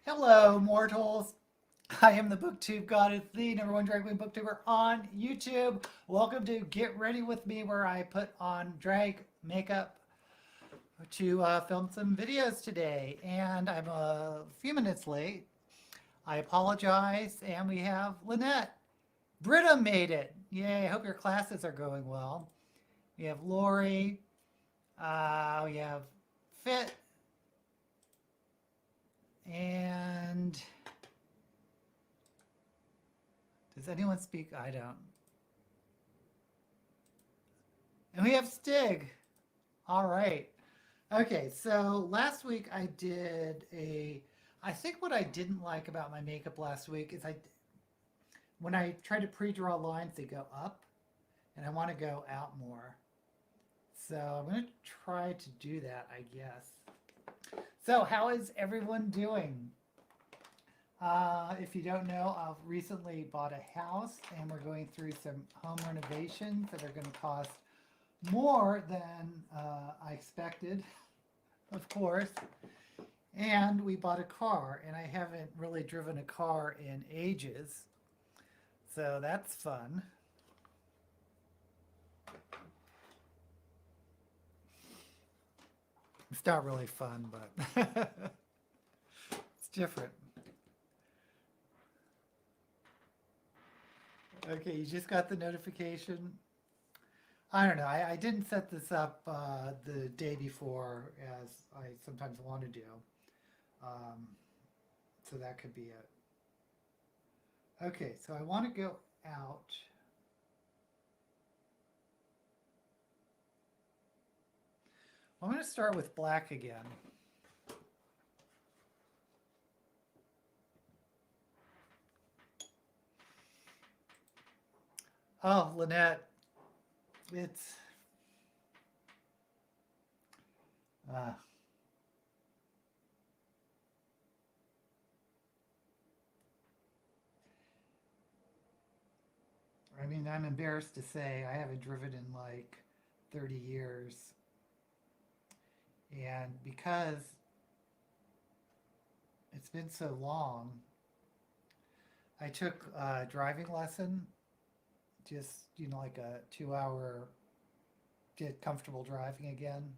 Hello, mortals. I am the Booktube Goddess, the number one drag queen booktuber on YouTube. Welcome to Get Ready With Me, where I put on drag makeup to film some videos today. And I'm a few minutes late. I apologize. And we have Lynette. Britta made it. Yay. I hope your classes are going well. We have Lori. We have Fit. And does anyone speak? I don't. And we have Stig. All right. Okay, so last week I did I think what I didn't like about my makeup last week is when I try to pre-draw lines, they go up, and I want to go out more. So I'm going to try to do that, I guess. So how is everyone doing? If you don't know, I've recently bought a house and we're going through some home renovations that are going to cost more than I expected, of course. And we bought a car, and I haven't really driven a car in ages. So that's fun. It's not really fun, but it's different. Okay, you just got the notification. I don't know. I didn't set this up the day before as I sometimes want to do. Um, so that could be it. Okay, so I want to go out. I'm going to start with black again. Oh, Lynette, it's uh, I mean, I'm embarrassed to say I haven't driven in like 30 years. And because it's been so long, I took a driving lesson, just, like a 2 hour, get comfortable driving again.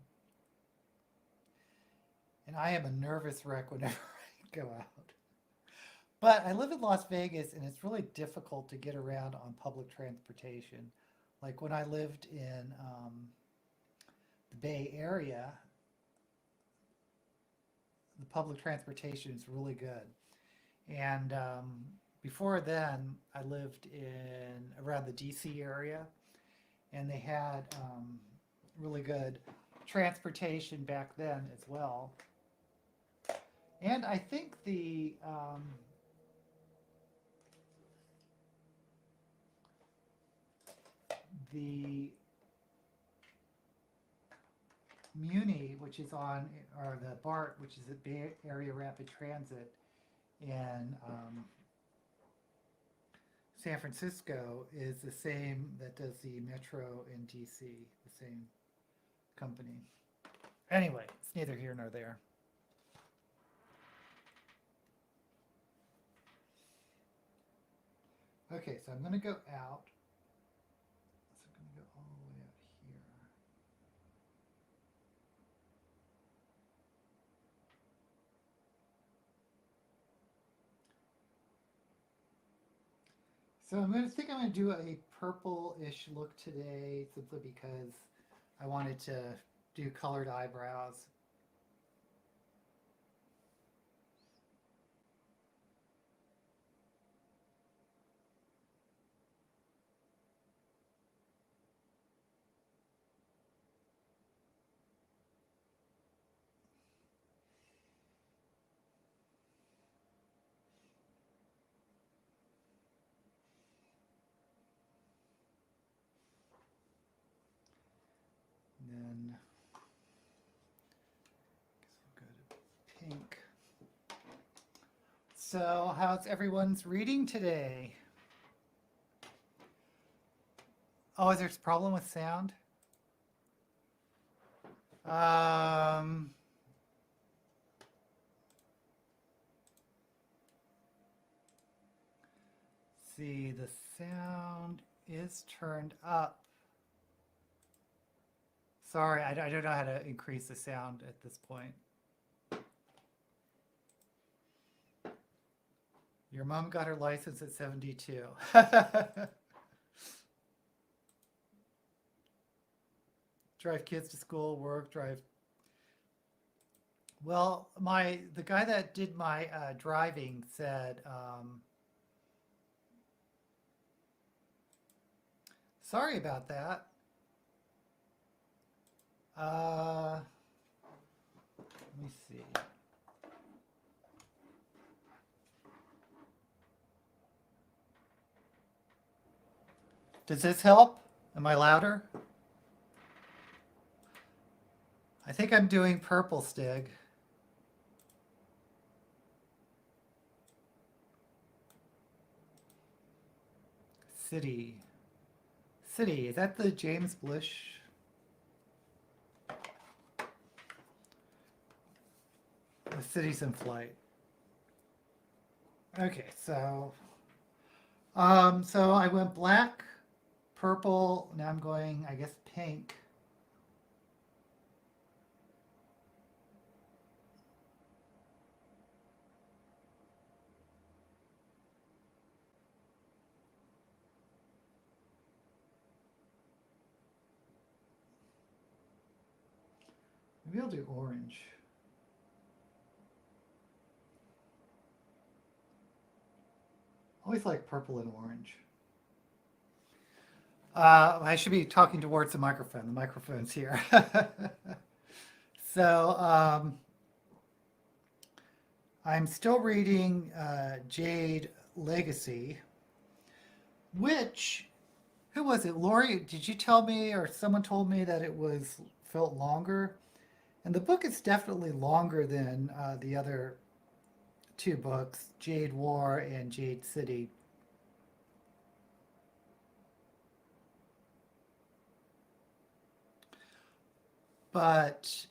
And I am a nervous wreck whenever I go out. But I live in Las Vegas and it's really difficult to get around on public transportation. Like when I lived in the Bay Area, the public transportation is really good. And before then, I lived in around the DC area, and they had really good transportation back then as well. And I think the Muni, which is on, or the BART, which is the Bay Area Rapid Transit in San Francisco, is the same that does the Metro in DC, the same company. Anyway, it's neither here nor there. Okay, so I'm going to go out. So I'm going to go all the way out here. So I'm going to think I'm going to do a purple-ish look today, simply because I wanted to do colored eyebrows. And then I guess we'll go to pink. So how's everyone's reading today? Oh, is there a problem with sound? Um, see, the sound is turned up. Sorry, I don't know how to increase the sound at this point. Your mom got her license at 72. Drive kids to school, work, drive. Well, the guy that did my driving said, sorry about that. Let me see. Does this help? Am I louder? I think I'm doing purple stig. City. City, is that the James Blish? The city's in flight. Okay, so I went black, purple, now I'm going, I guess, pink. Maybe I'll do orange. Always like purple and orange. I should be talking towards the microphone. The microphone's here. So I'm still reading Jade Legacy, which, who was it? Lori, did you tell me, or someone told me that it felt longer? And the book is definitely longer than the other two books, Jade War and Jade City. But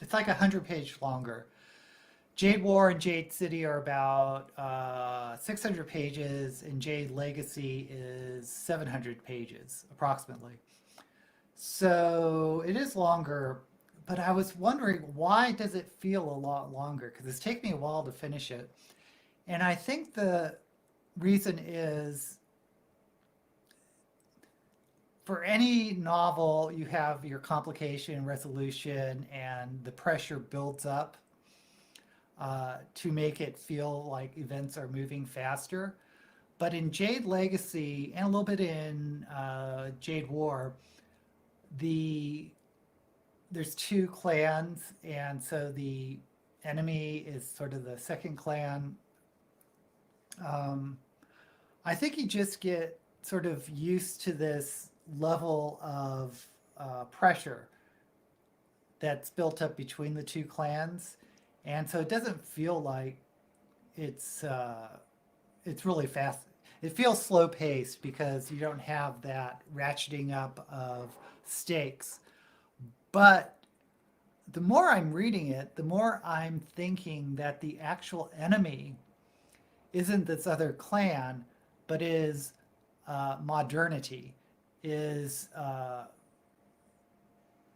it's like 100 page longer. Jade War and Jade City are about 600 pages, and Jade Legacy is 700 pages, approximately. So it is longer, but I was wondering, why does it feel a lot longer? Because it's taken me a while to finish it. And I think the reason is, for any novel, you have your complication, resolution, and the pressure builds up to make it feel like events are moving faster. But in Jade Legacy, and a little bit in Jade War, there's two clans, and so the enemy is sort of the second clan. I think you just get sort of used to this level of pressure that's built up between the two clans, and so it doesn't feel like it's really fast. It feels slow paced because you don't have that ratcheting up of stakes. But the more I'm reading it, the more I'm thinking that the actual enemy isn't this other clan, but is modernity, is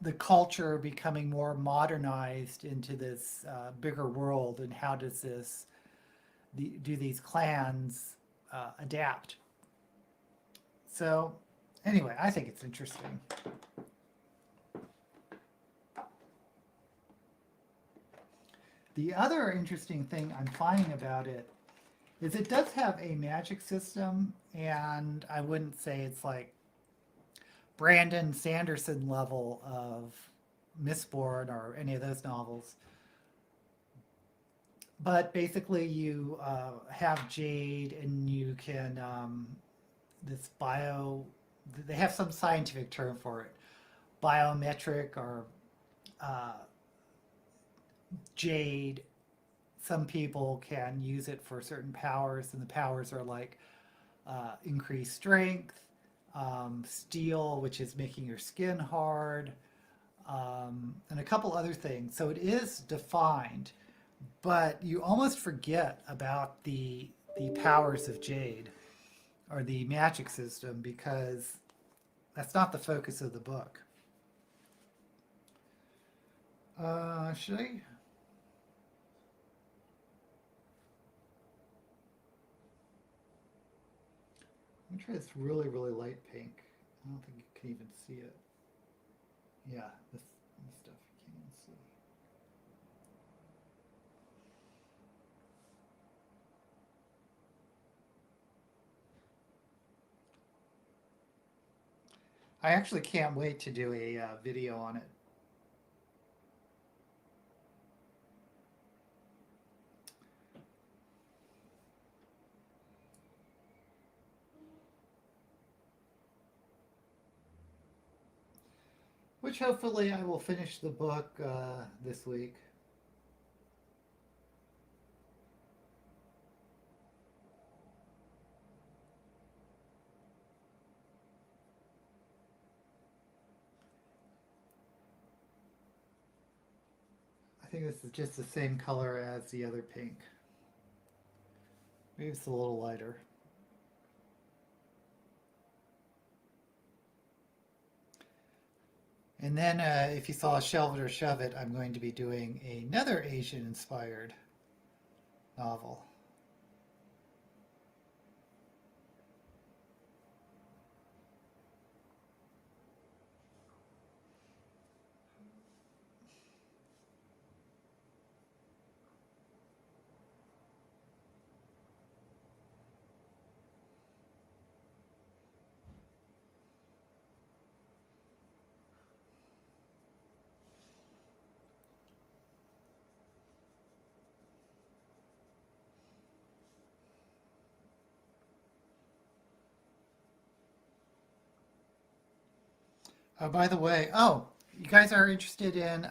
the culture becoming more modernized into this bigger world, and how does do these clans adapt? So anyway, I think it's interesting. The other interesting thing I'm finding about it is it does have a magic system, and I wouldn't say it's like Brandon Sanderson level of Mistborn or any of those novels. But basically you have Jade, and you can, they have some scientific term for it, biometric or Jade. Some people can use it for certain powers, and the powers are like increased strength, steel, which is making your skin hard, and a couple other things. So it is defined, but you almost forget about the powers of jade or the magic system because that's not the focus of the book. Should I? Let me try this really, really light pink. I don't think you can even see it. Yeah, this stuff you can't even see. I actually can't wait to do a video on it. Which hopefully I will finish the book this week. I think this is just the same color as the other pink. Maybe it's a little lighter. And then if you saw Shelve It or Shove It, I'm going to be doing another Asian-inspired novel. Oh, by the way, you guys are interested in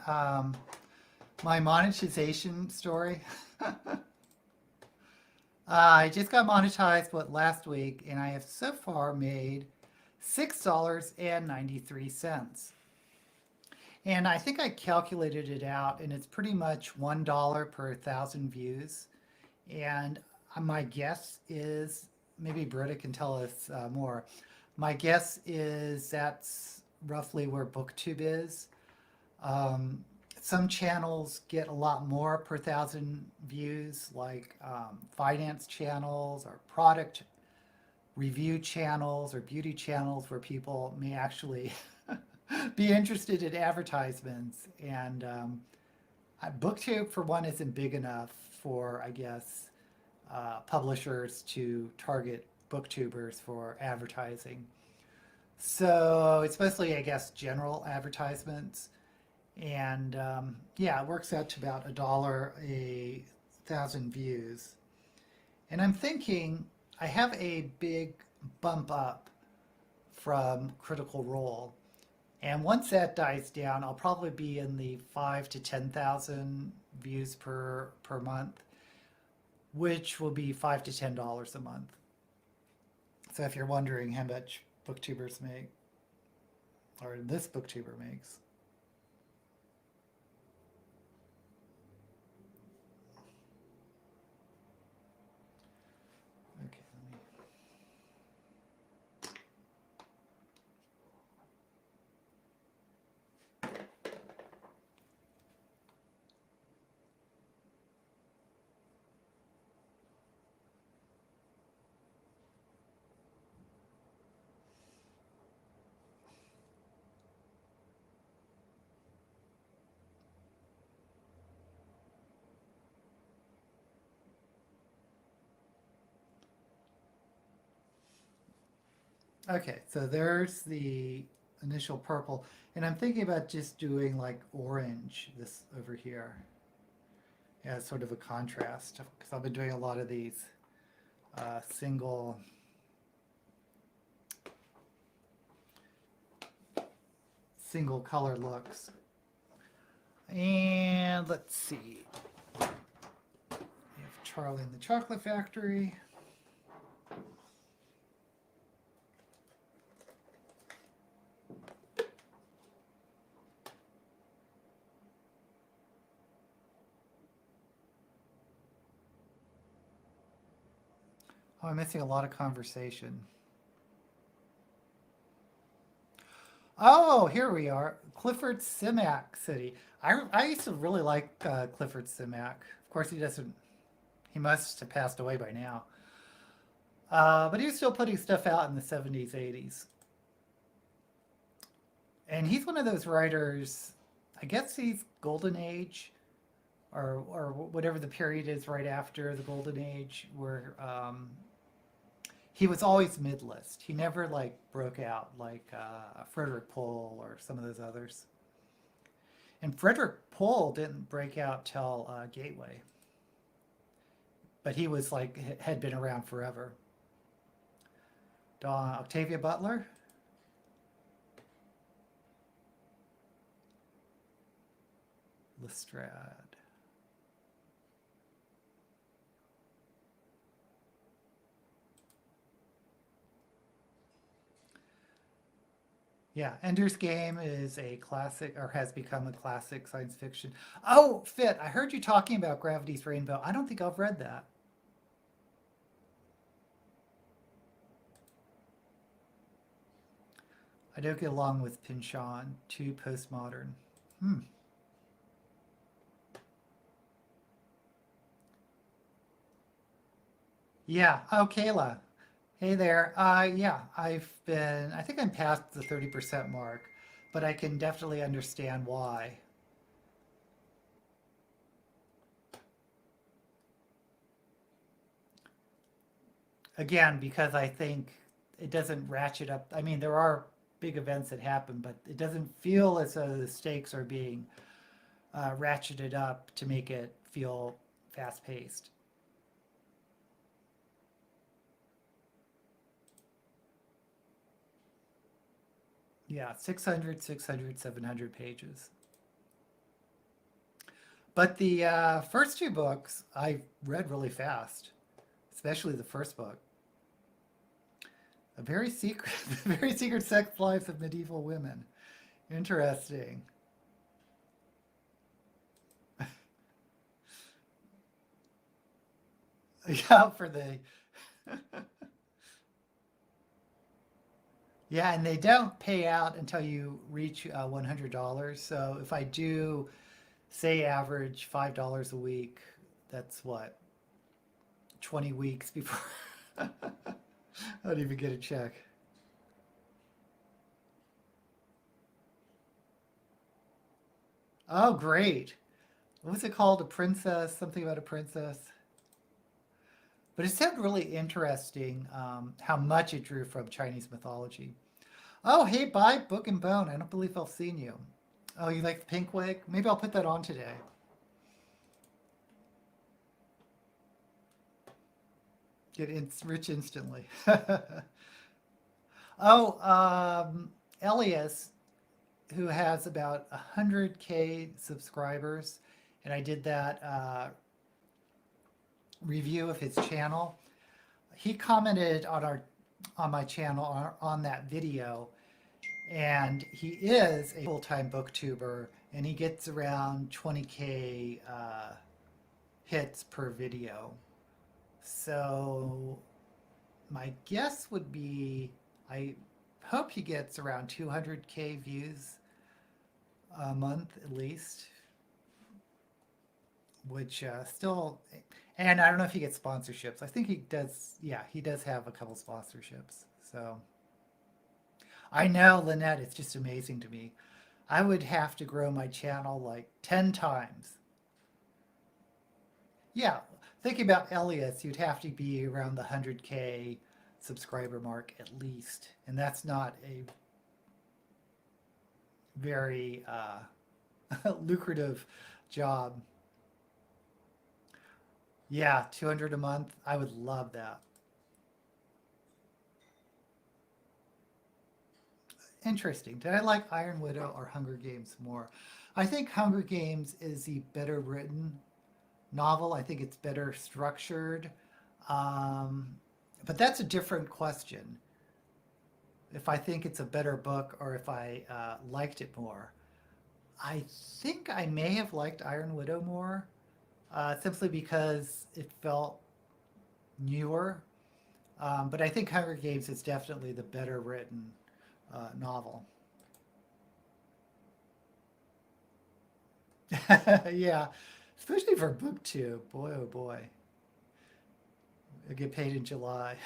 my monetization story? I just got monetized last week, and I have so far made $6.93. And I think I calculated it out, and it's pretty much $1 per 1,000 views. And my guess is, maybe Britta can tell us more. My guess is that's roughly where Booktube is. Some channels get a lot more per 1,000 views, like finance channels or product review channels or beauty channels where people may actually be interested in advertisements. And Booktube, for one, isn't big enough for, I guess, publishers to target booktubers for advertising. So it's mostly, I guess, general advertisements. And yeah, it works out to about $1 a 1,000 views. And I'm thinking I have a big bump up from Critical Role. And once that dies down, I'll probably be in the 5 to 10,000 views per month, which will be $5 to $10 a month. So if you're wondering how much booktubers make, or this booktuber makes. Okay, okay, so there's the initial purple. And I'm thinking about just doing like orange, this over here. Yeah, it's sort of a contrast, because I've been doing a lot of these single color looks. And let's see. We have Charlie and the Chocolate Factory. Oh, I'm missing a lot of conversation. Oh, here we are. Clifford Simak City. I used to really like Clifford Simak. Of course, he doesn't. He must have passed away by now. But he was still putting stuff out in the 70s, 80s. And he's one of those writers, I guess he's Golden Age, or whatever the period is right after the Golden Age, where he was always mid-list. He never like broke out like Frederick Pohl or some of those others. And Frederick Pohl didn't break out till Gateway, but he was like had been around forever. Octavia Butler. Lestrade. Yeah, Ender's Game is a classic, or has become a classic science fiction. Oh, Fit, I heard you talking about Gravity's Rainbow. I don't think I've read that. I don't get along with Pynchon, too postmodern. Hmm. Yeah. Oh, Kayla. Hey there. Yeah, I think I'm past the 30% mark, but I can definitely understand why. Again, because I think it doesn't ratchet up. I mean, there are big events that happen, but it doesn't feel as though the stakes are being ratcheted up to make it feel fast paced. Yeah, 600, 600, 700 pages. But the first two books I read really fast, especially the first book. A very secret, very secret sex lives of medieval women. Interesting. Yeah, for the yeah, and they don't pay out until you reach $100. So if I do say average $5 a week, that's what 20 weeks before I don't even get a check. Oh, great! What was it called? A princess? Something about a princess? But it sounded really interesting how much it drew from Chinese mythology. Oh, hey, bye, Book and Bone. I don't believe I've seen you. Oh, you like the pink wig? Maybe I'll put that on today. Get rich instantly. Oh, Elias, who has about 100K subscribers, and I did that review of his channel. He commented on my channel on that video, and he is a full-time booktuber, and he gets around 20K hits per video. So my guess would be I hope he gets around 200K views a month at least, which still, and I don't know if he gets sponsorships. I think he does. Yeah, he does have a couple sponsorships. So I know, Lynette, it's just amazing to me. I would have to grow my channel like 10 times. Yeah, thinking about Elias, you'd have to be around the 100K subscriber mark at least. And that's not a very lucrative job. Yeah, 200 a month. I would love that. Interesting. Did I like Iron Widow or Hunger Games more? I think Hunger Games is the better written novel. I think it's better structured. Um, but that's a different question. If I think it's a better book or if I liked it more. I think I may have liked Iron Widow more, simply because it felt newer. But I think Hunger Games is definitely the better written novel. Yeah, especially for BookTube. Boy, oh boy. I get paid in July.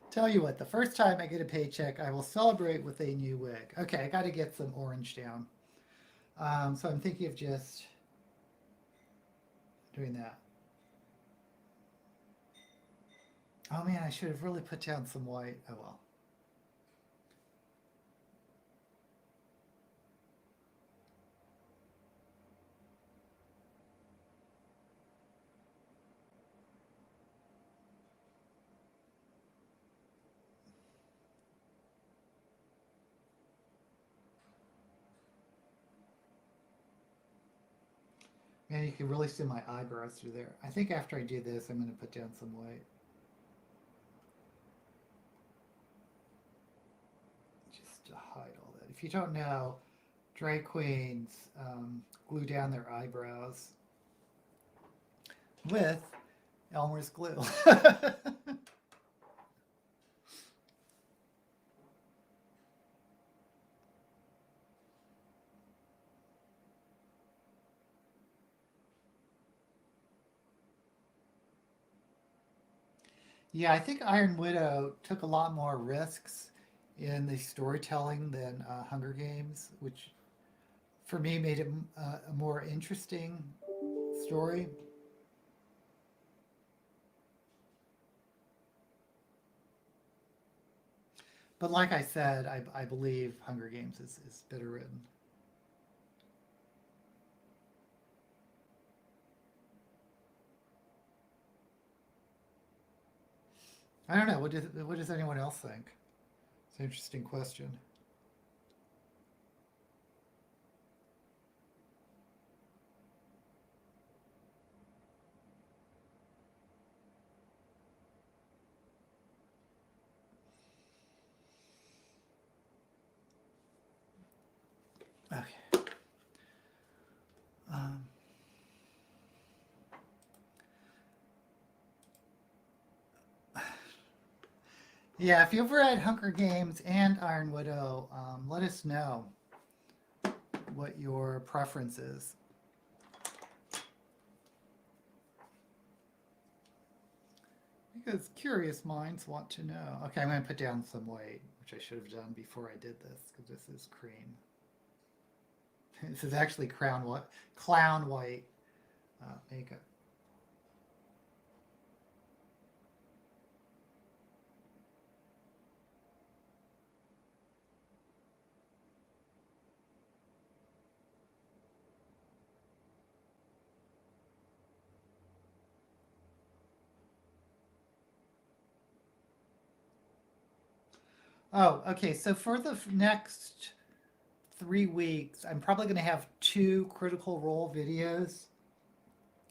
Tell you what, the first time I get a paycheck, I will celebrate with a new wig. Okay, I got to get some orange down. So I'm thinking of just doing that. Oh man, I should have really put down some white. Oh well. Man, you can really see my eyebrows through there. I think after I do this, I'm going to put down some white. Just to hide all that. If you don't know, drag queens glue down their eyebrows with Elmer's glue. Yeah, I think Iron Widow took a lot more risks in the storytelling than Hunger Games, which for me made it a more interesting story. But like I said, I believe Hunger Games is better written. I don't know. What does anyone else think? It's an interesting question. Okay. Um, yeah, if you've read Hunger Games and Iron Widow, let us know what your preference is. Because curious minds want to know. Okay, I'm going to put down some white, which I should have done before I did this, because this is cream. This is actually clown white makeup. Oh, okay. So for the next 3 weeks, I'm probably going to have 2 Critical Role videos.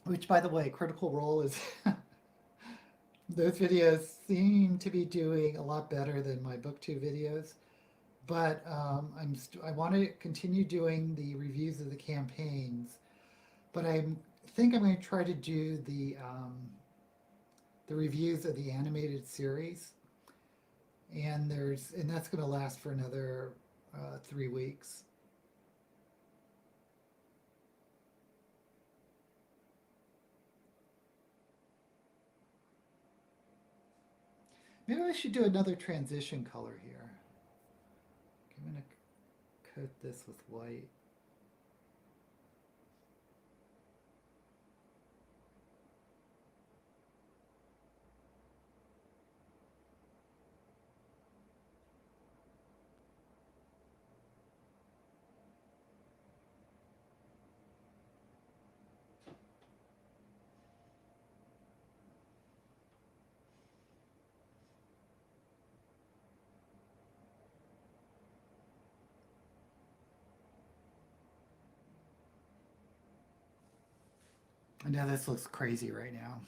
Which, by the way, Critical Role is those videos seem to be doing a lot better than my BookTube videos. But I want to continue doing the reviews of the campaigns. But I think I'm going to try to do the reviews of the animated series, and that's going to last for another 3 weeks. Maybe I should do another transition color here. I'm going to coat this with white. I know this looks crazy right now.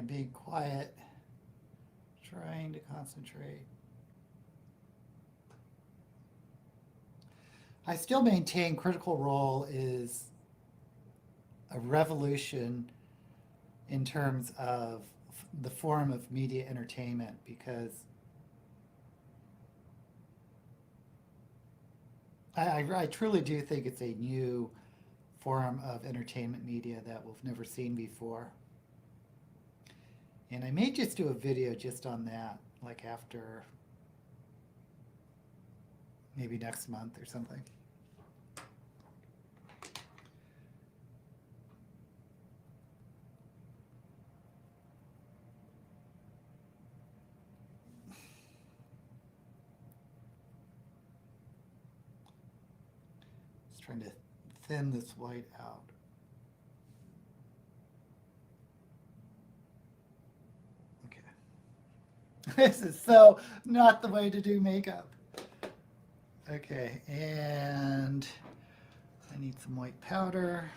I'm being quiet, trying to concentrate. I still maintain Critical Role is a revolution in terms of the form of media entertainment, because I truly do think it's a new form of entertainment media that we've never seen before. And I may just do a video just on that, like after maybe next month or something. Just trying to thin this white out. This is so not the way to do makeup. Okay, and I need some white powder.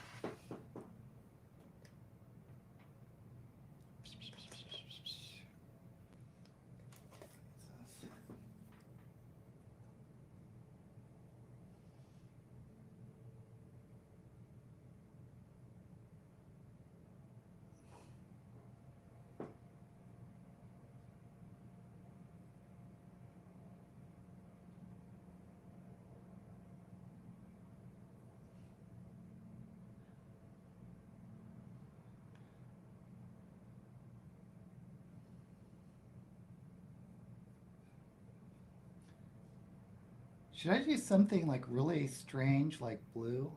Should I do something like really strange, like blue?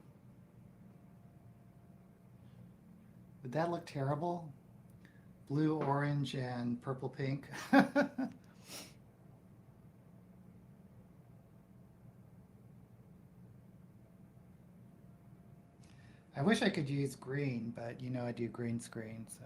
Would that look terrible? Blue, orange, and purple pink. I wish I could use green, but you know I do green screen, so.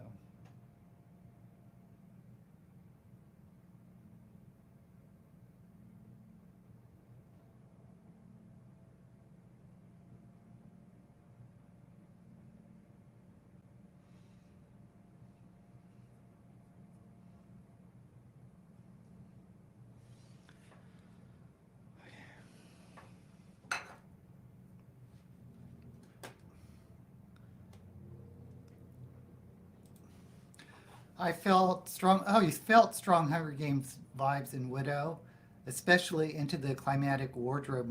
I felt strong. Oh, you felt strong Hunger Games vibes in Widow, especially into the climatic wardrobe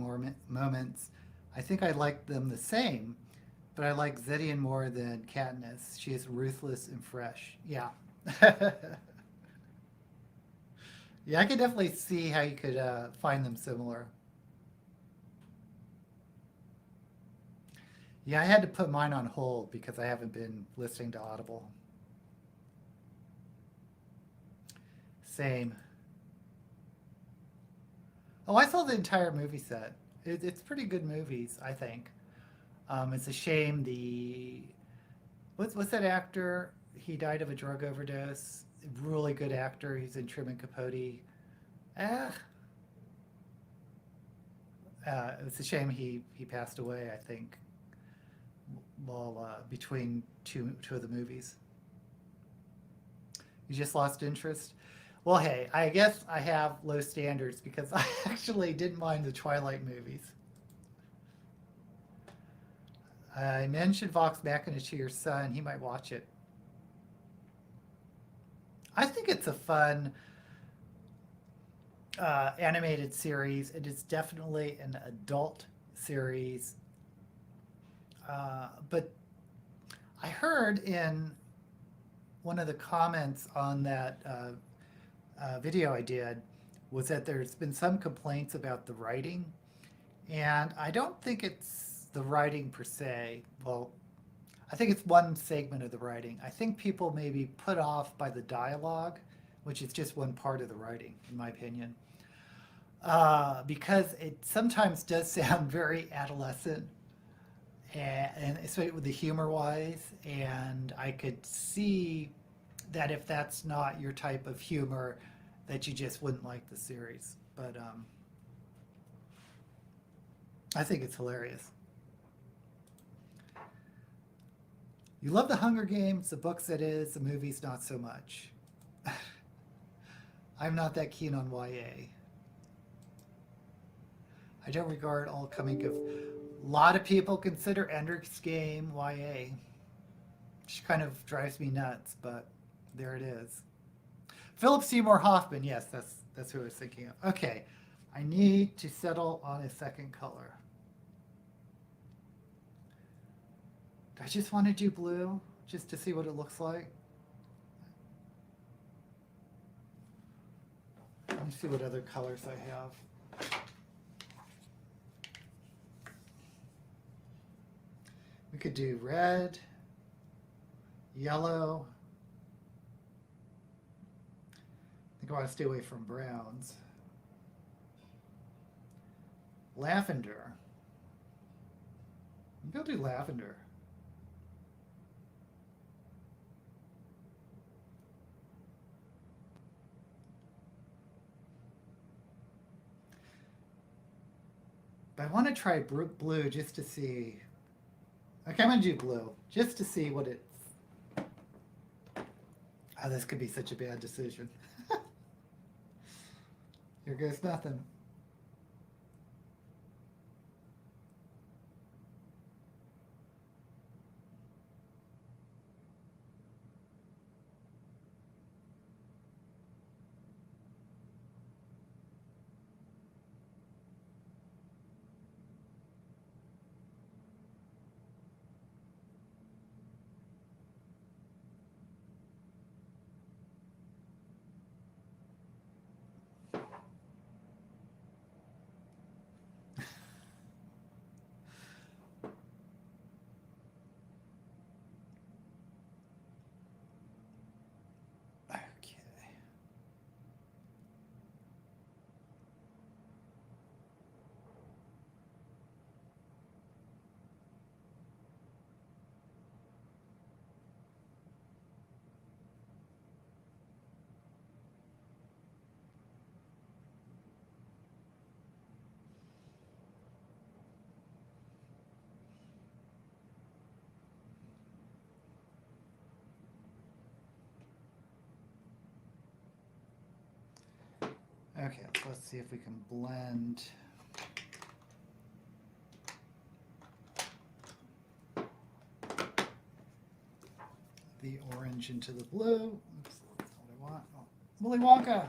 moments. I think I liked them the same, but I like Zedian more than Katniss. She is ruthless and fresh. Yeah. Yeah, I could definitely see how you could find them similar. Yeah, I had to put mine on hold because I haven't been listening to Audible. Same. Oh, I saw the entire movie set. It's pretty good movies, I think. It's a shame the what's that actor? He died of a drug overdose. Really good actor. He's in Truman Capote. Ah, it's a shame he passed away. I think while between two of the movies. You just lost interest. Well, hey, I guess I have low standards because I actually didn't mind the Twilight movies. I mentioned Vox Machina to your son. He might watch it. I think it's a fun animated series. It is definitely an adult series. But I heard in one of the comments on that video I did was that there's been some complaints about the writing. And I don't think it's the writing per se. Well, I think it's one segment of the writing. I think people may be put off by the dialogue, which is just one part of the writing, in my opinion. Because it sometimes does sound very adolescent, and especially with the humor wise. And I could see that if that's not your type of humor, that you just wouldn't like the series. But I think it's hilarious. You love the Hunger Games, the books it is, the movies not so much. I'm not that keen on YA. I don't regard all coming of... A lot of people consider Ender's Game YA. Which kind of drives me nuts, but there it is. Philip Seymour Hoffman, yes, that's who I was thinking of. Okay, I need to settle on a second color. Do I just want to do blue, just to see what it looks like? Let me see what other colors I have. We could do red, yellow. I think I want to stay away from browns. Lavender. Maybe I'll do lavender. But I want to try blue just to see. Okay, I'm going to do blue just to see what it's... Oh, this could be such a bad decision. Here goes nothing. Okay, let's see if we can blend. The orange into the blue. Oops, that's not what I want. Oh, Willy Wonka.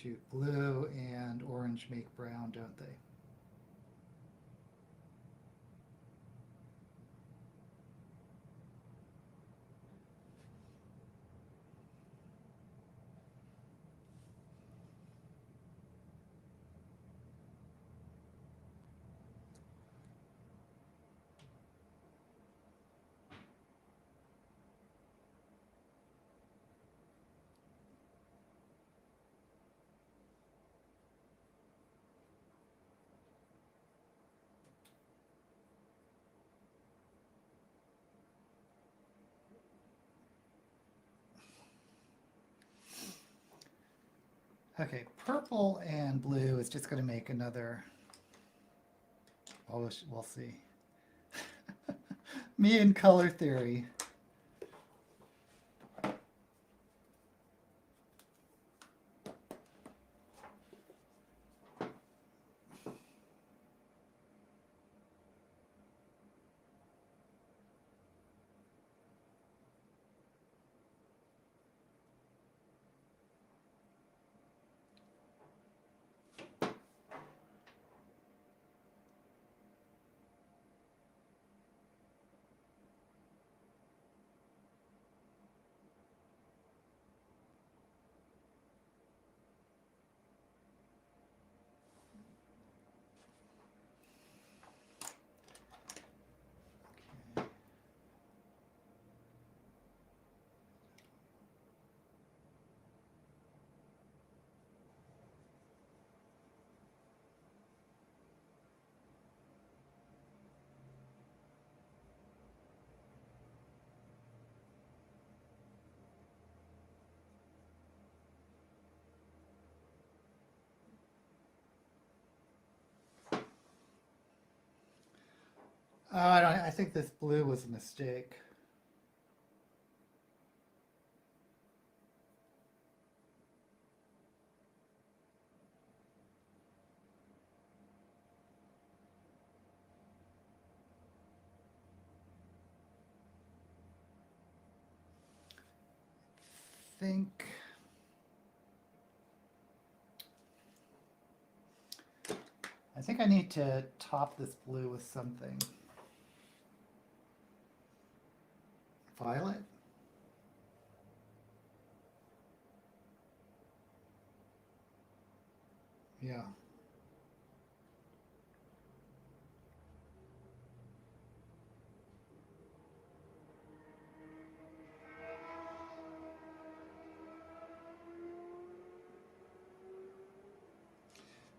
Shoot, blue and orange make brown, don't they? Okay, purple and blue is just going to make another... Oh, we'll see. Me and color theory. I think this blue was a mistake. Think I think I need to top this blue with something. Violet? Yeah.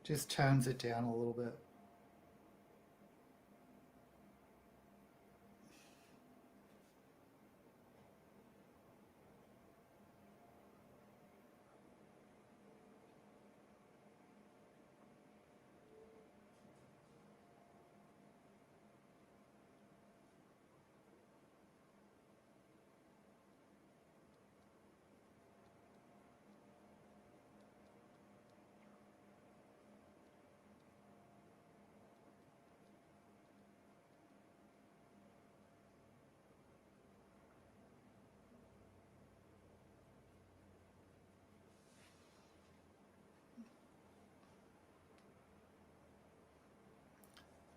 Just tones it down a little bit.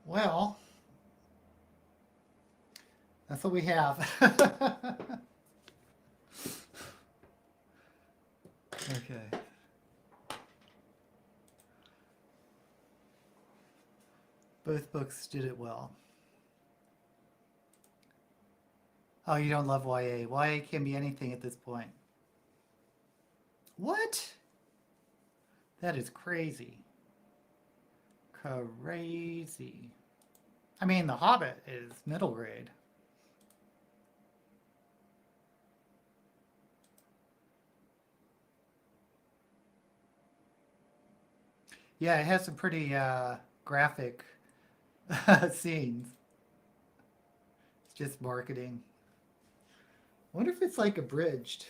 Well, that's what we have. Okay. Both books did it well. Oh, you don't love YA. YA can be anything at this point. What? That is crazy. Crazy. I mean, The Hobbit is middle grade. Yeah, it has some pretty graphic scenes. It's just marketing. I wonder if it's like abridged.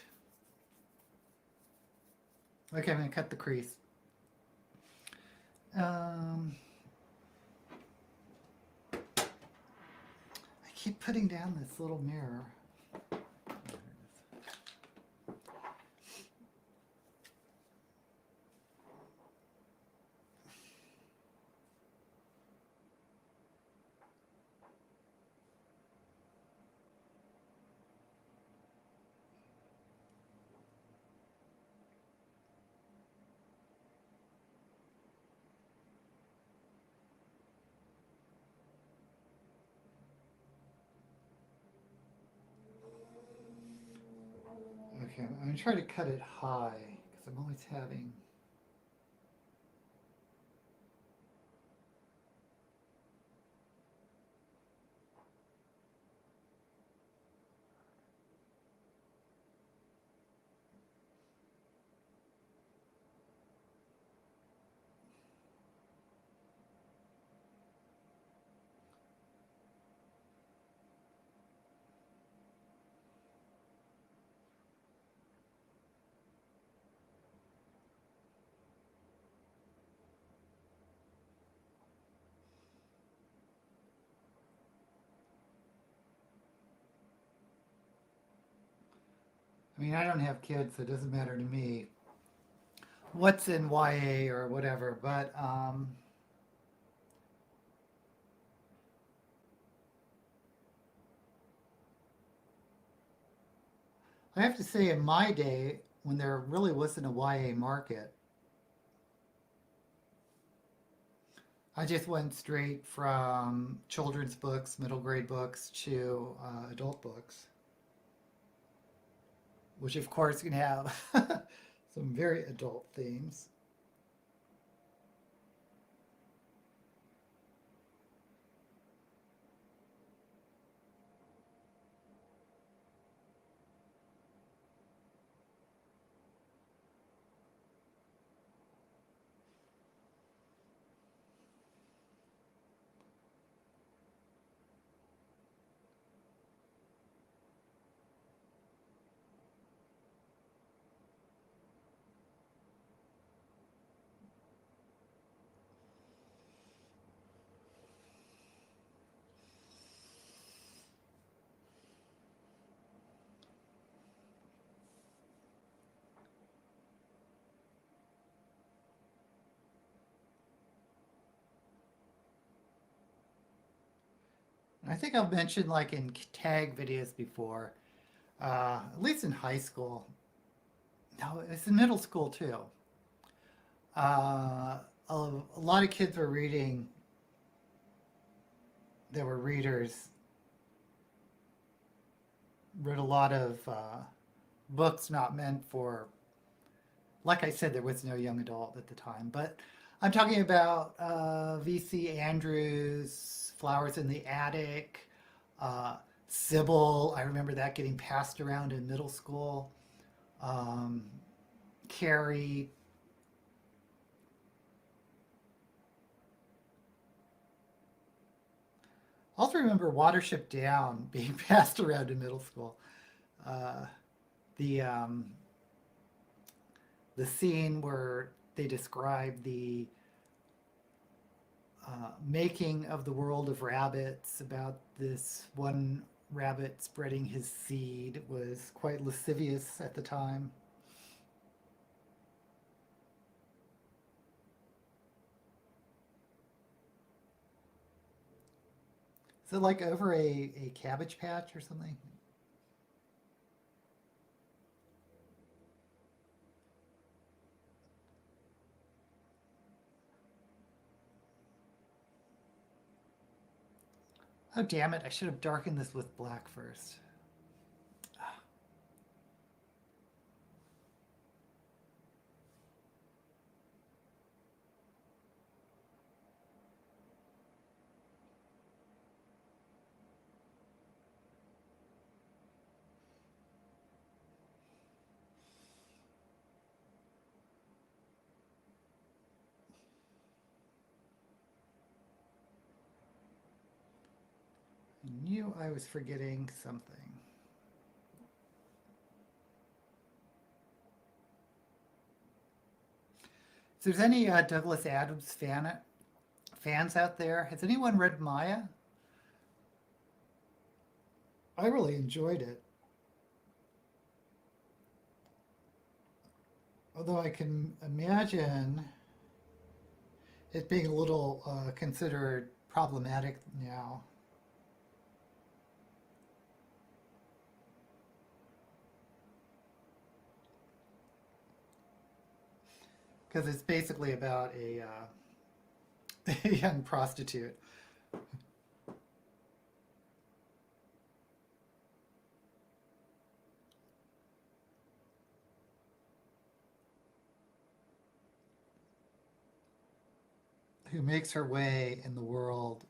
Okay, I'm going to cut the crease. I keep putting down this little mirror. Okay, I'm going to try to cut it high because I'm always having... I mean, I don't have kids, so it doesn't matter to me what's in YA or whatever, but I have to say in my day, when there really wasn't a YA market, I just went straight from children's books, middle grade books, to adult books, which of course can have some very adult themes. think I've mentioned like in tag videos before, at least in high school. No, it's in middle school too. A lot of kids were reading. There were readers. Read a lot of books not meant for. Like I said, there was no young adult at the time, but I'm talking about V.C. Andrews, Flowers in the Attic, Sybil. I remember that getting passed around in middle school. Carrie. I also remember Watership Down being passed around in middle school. Uh, the the scene where they describe the making of the world of rabbits, about this one rabbit spreading his seed, was quite lascivious at the time. Is it like over a cabbage patch or something? Oh, damn it. I should have darkened this with black first. I knew I was forgetting something. If there's any Douglas Adams fans out there, has anyone read Maya? I really enjoyed it. Although I can imagine it being a little considered problematic now. Because it's basically about a young prostitute. Who makes her way in the world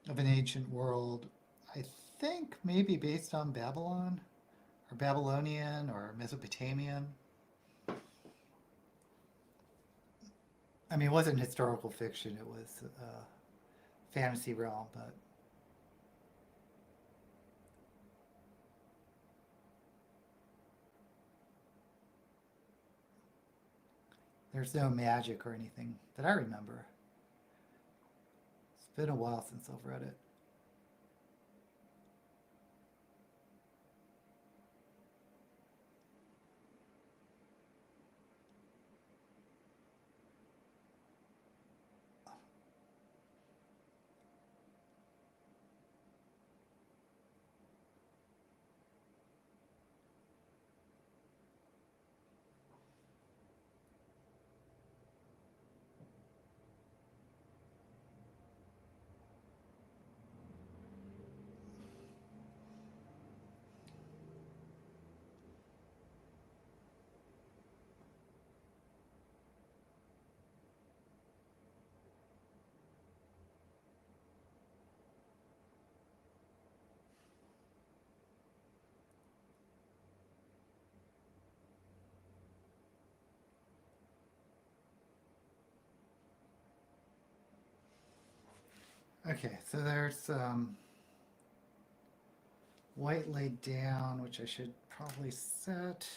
of an ancient world, I think maybe based on Babylon, or Babylonian, or Mesopotamian. I mean, it wasn't historical fiction, it was fantasy realm, but there's no magic or anything that I remember. It's been a while since I've read it. Okay, so there's white laid down, which I should probably set.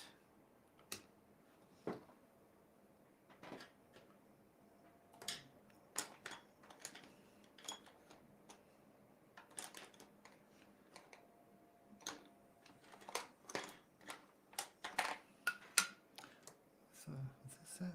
is this it?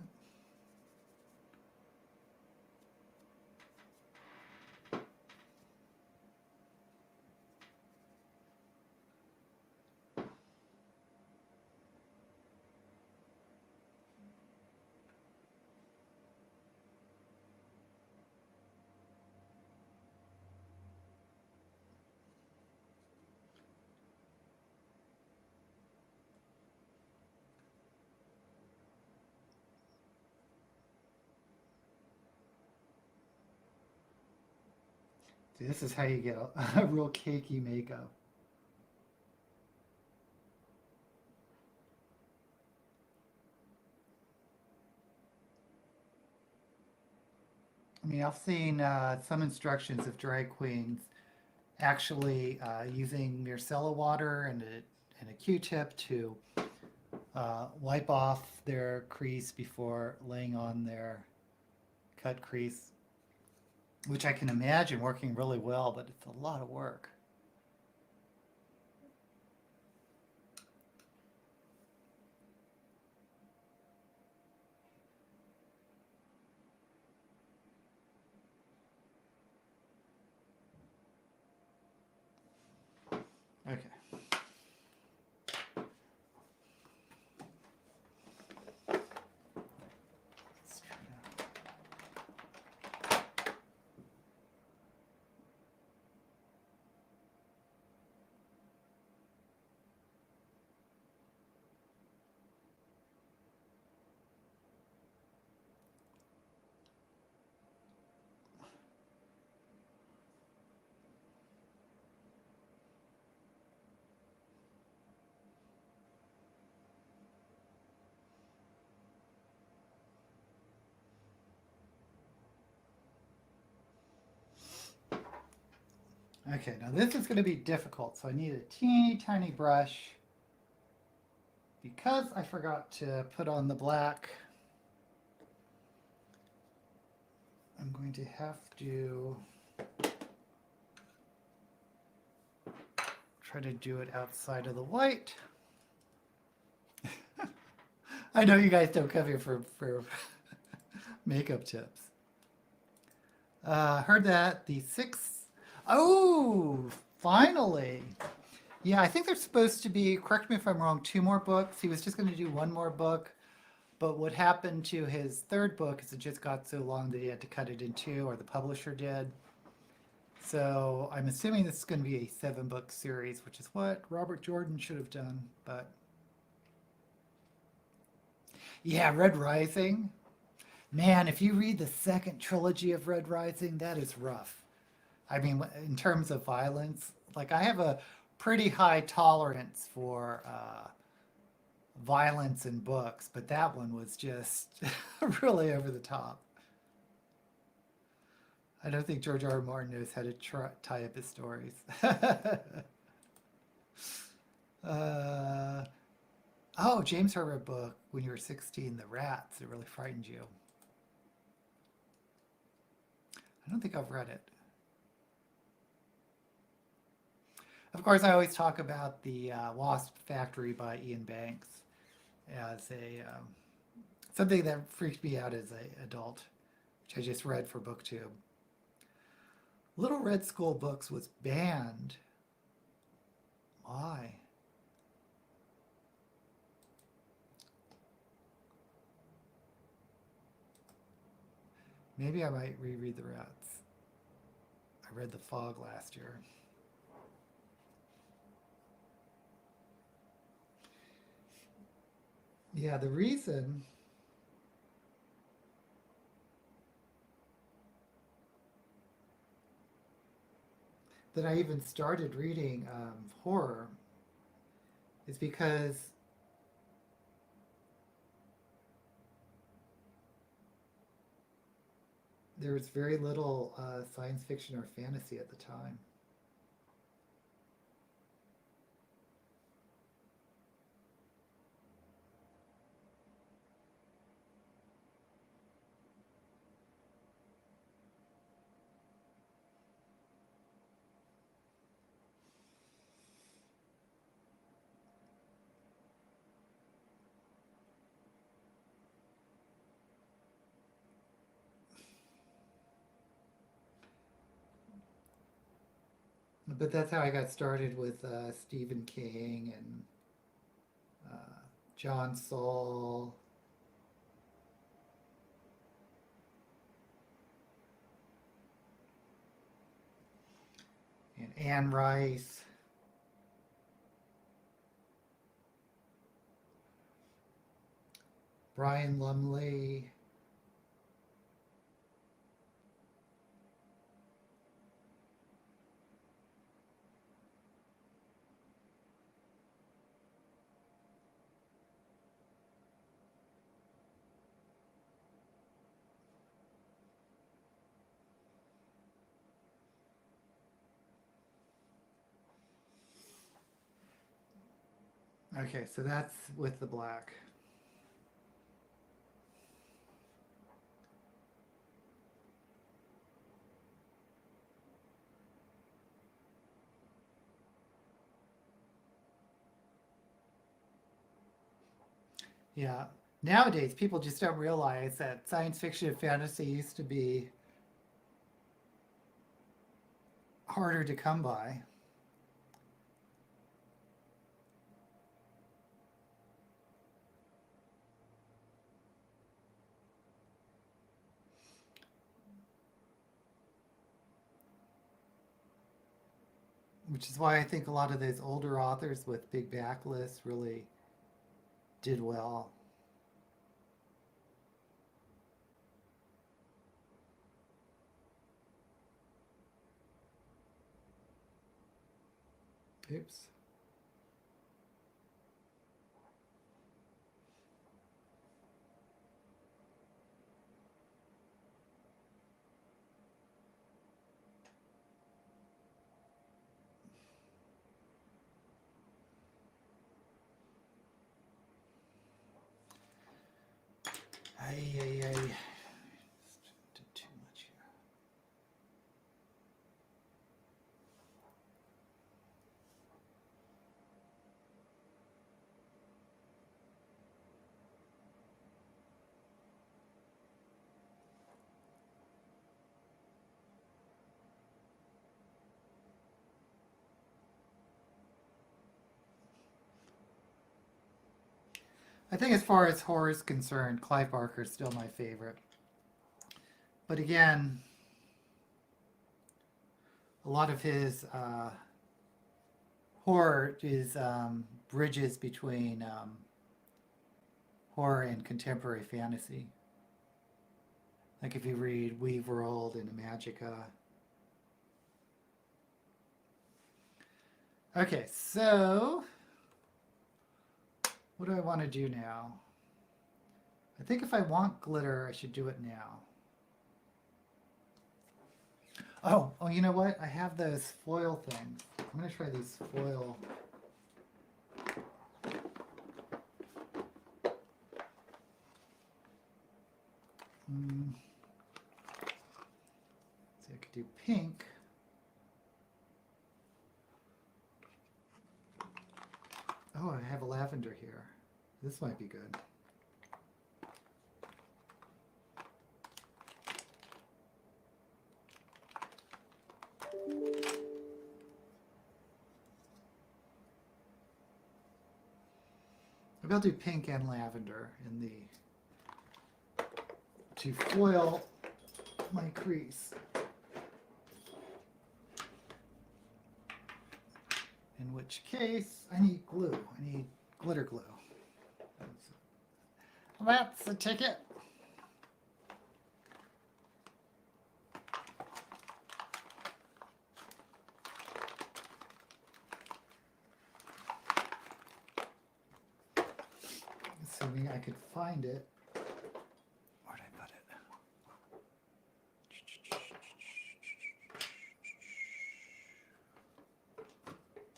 See, this is how you get a real cakey makeup. I mean, I've seen some instructions of drag queens actually using micellar water and a Q-tip to wipe off their crease before laying on their cut crease, which I can imagine working really well, but it's a lot of work. Okay. Let's try to... Okay, now this is going to be difficult, so I need a teeny tiny brush because I forgot to put on the black. I'm going to have to try to do it outside of the white. I know you guys don't come here for makeup tips. Heard that the 6th. Oh, finally. Yeah, I think there's supposed to be, correct me if I'm wrong, 2 more books. He was just going to do 1 more book. But what happened to his 3rd book is it just got so long that he had to cut it in 2, or the publisher did. So I'm assuming this is going to be a 7-book series, which is what Robert Jordan should have done. But yeah, Red Rising. Man, if you read the 2nd trilogy of Red Rising, that is rough. I mean, in terms of violence, like I have a pretty high tolerance for violence in books, but that one was just really over the top. I don't think George R. R. Martin knows how to tie up his stories. Oh, James Herbert book, When You Were 16, The Rats, it really frightened you. I don't think I've read it. Of course, I always talk about the Wasp Factory by Ian Banks as a something that freaked me out as an adult, which I just read for Booktube. Little Red School Books was banned. Why? Maybe I might reread The Rats. I read The Fog last year. Yeah, the reason that I even started reading horror is because there was very little science fiction or fantasy at the time. But that's how I got started with Stephen King and John Saul. And Anne Rice. Brian Lumley. Okay, so that's with the black. Yeah. Nowadays, people just don't realize that science fiction and fantasy used to be harder to come by. Which is why I think a lot of those older authors with big backlists really did well. Oops. Ay, ay, ay. Just did too much here. I think as far as horror is concerned, Clive Barker is still my favorite. But again, a lot of his horror is bridges between horror and contemporary fantasy. Like if you read Weave World and Magica. Okay, so what do I want to do now? I think if I want glitter, I should do it now. Oh, you know what? I have those foil things. I'm going to try these foil. See, I could do pink. Oh, I have a lavender here. This might be good. Maybe I'll do pink and lavender in the to foil my crease. In which case, I need glue. I need glitter glue. That's the ticket. Assuming I could find it. Where'd I put it?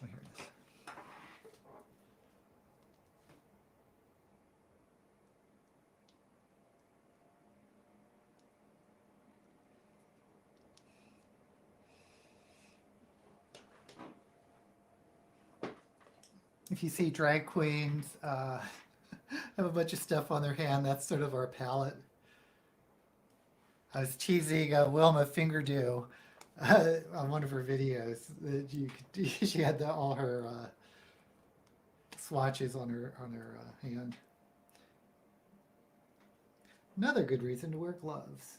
Oh, here it is. If you see drag queens have a bunch of stuff on their hand, that's sort of our palette. I was teasing Wilma Fingerdew on one of her videos that you could, she had all her swatches on her hand. Another good reason to wear gloves.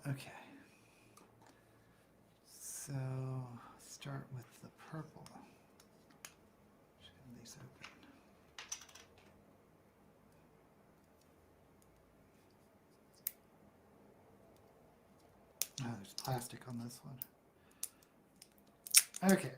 Okay. So start with the purple. Just have these open. Oh, there's plastic on this one. Okay.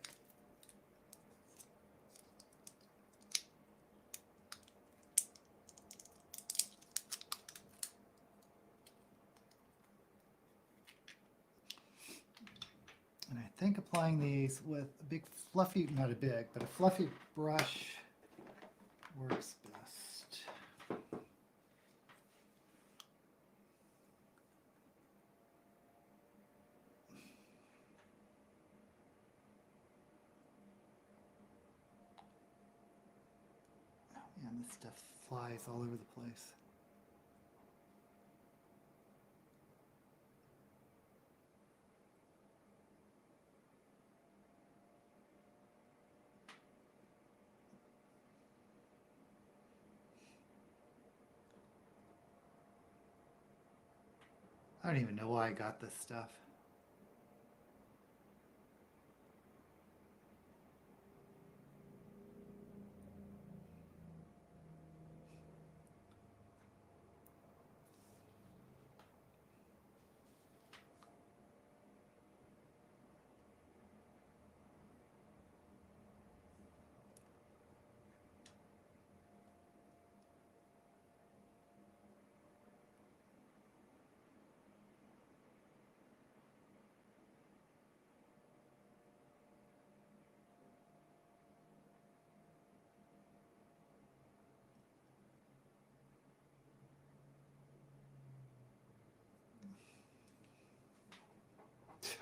And I think applying these with a big fluffy, not a big, but a fluffy brush works best. And this stuff flies all over the place. I don't even know why I got this stuff.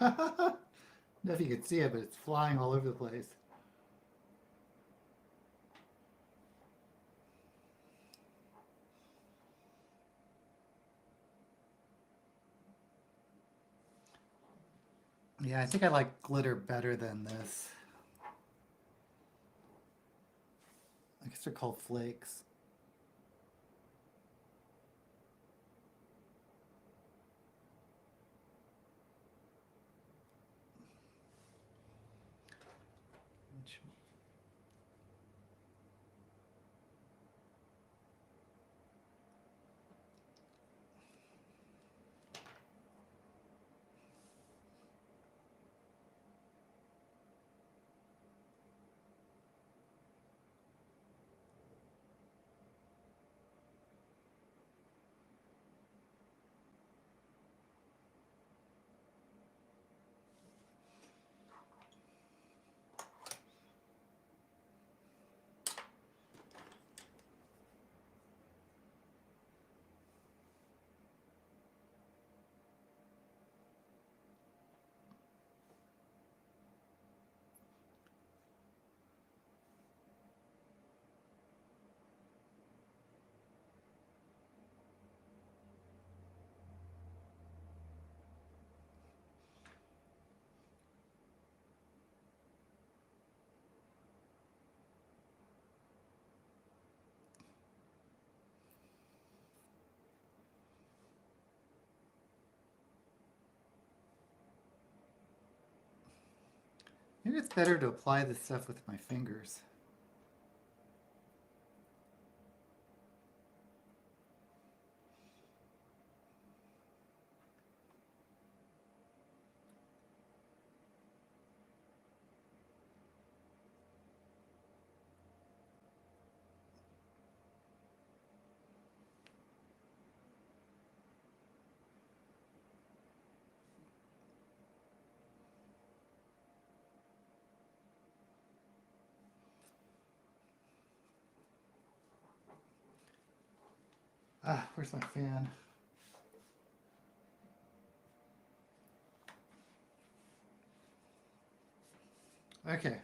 I don't know if you can see it, but it's flying all over the place. Yeah, I think I like glitter better than this. I guess they're called flakes. Which Maybe it's better to apply this stuff with my fingers. Ah, where's my fan? Okay.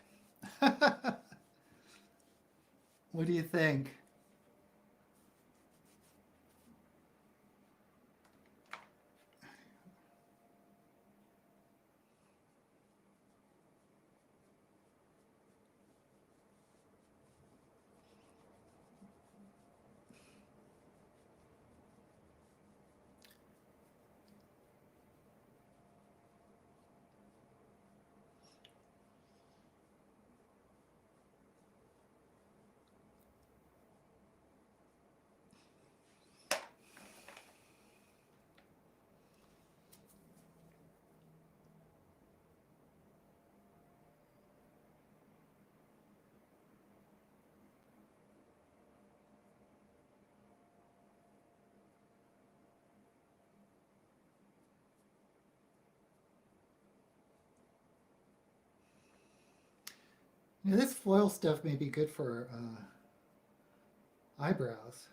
What do you think? You know, this foil stuff may be good for eyebrows.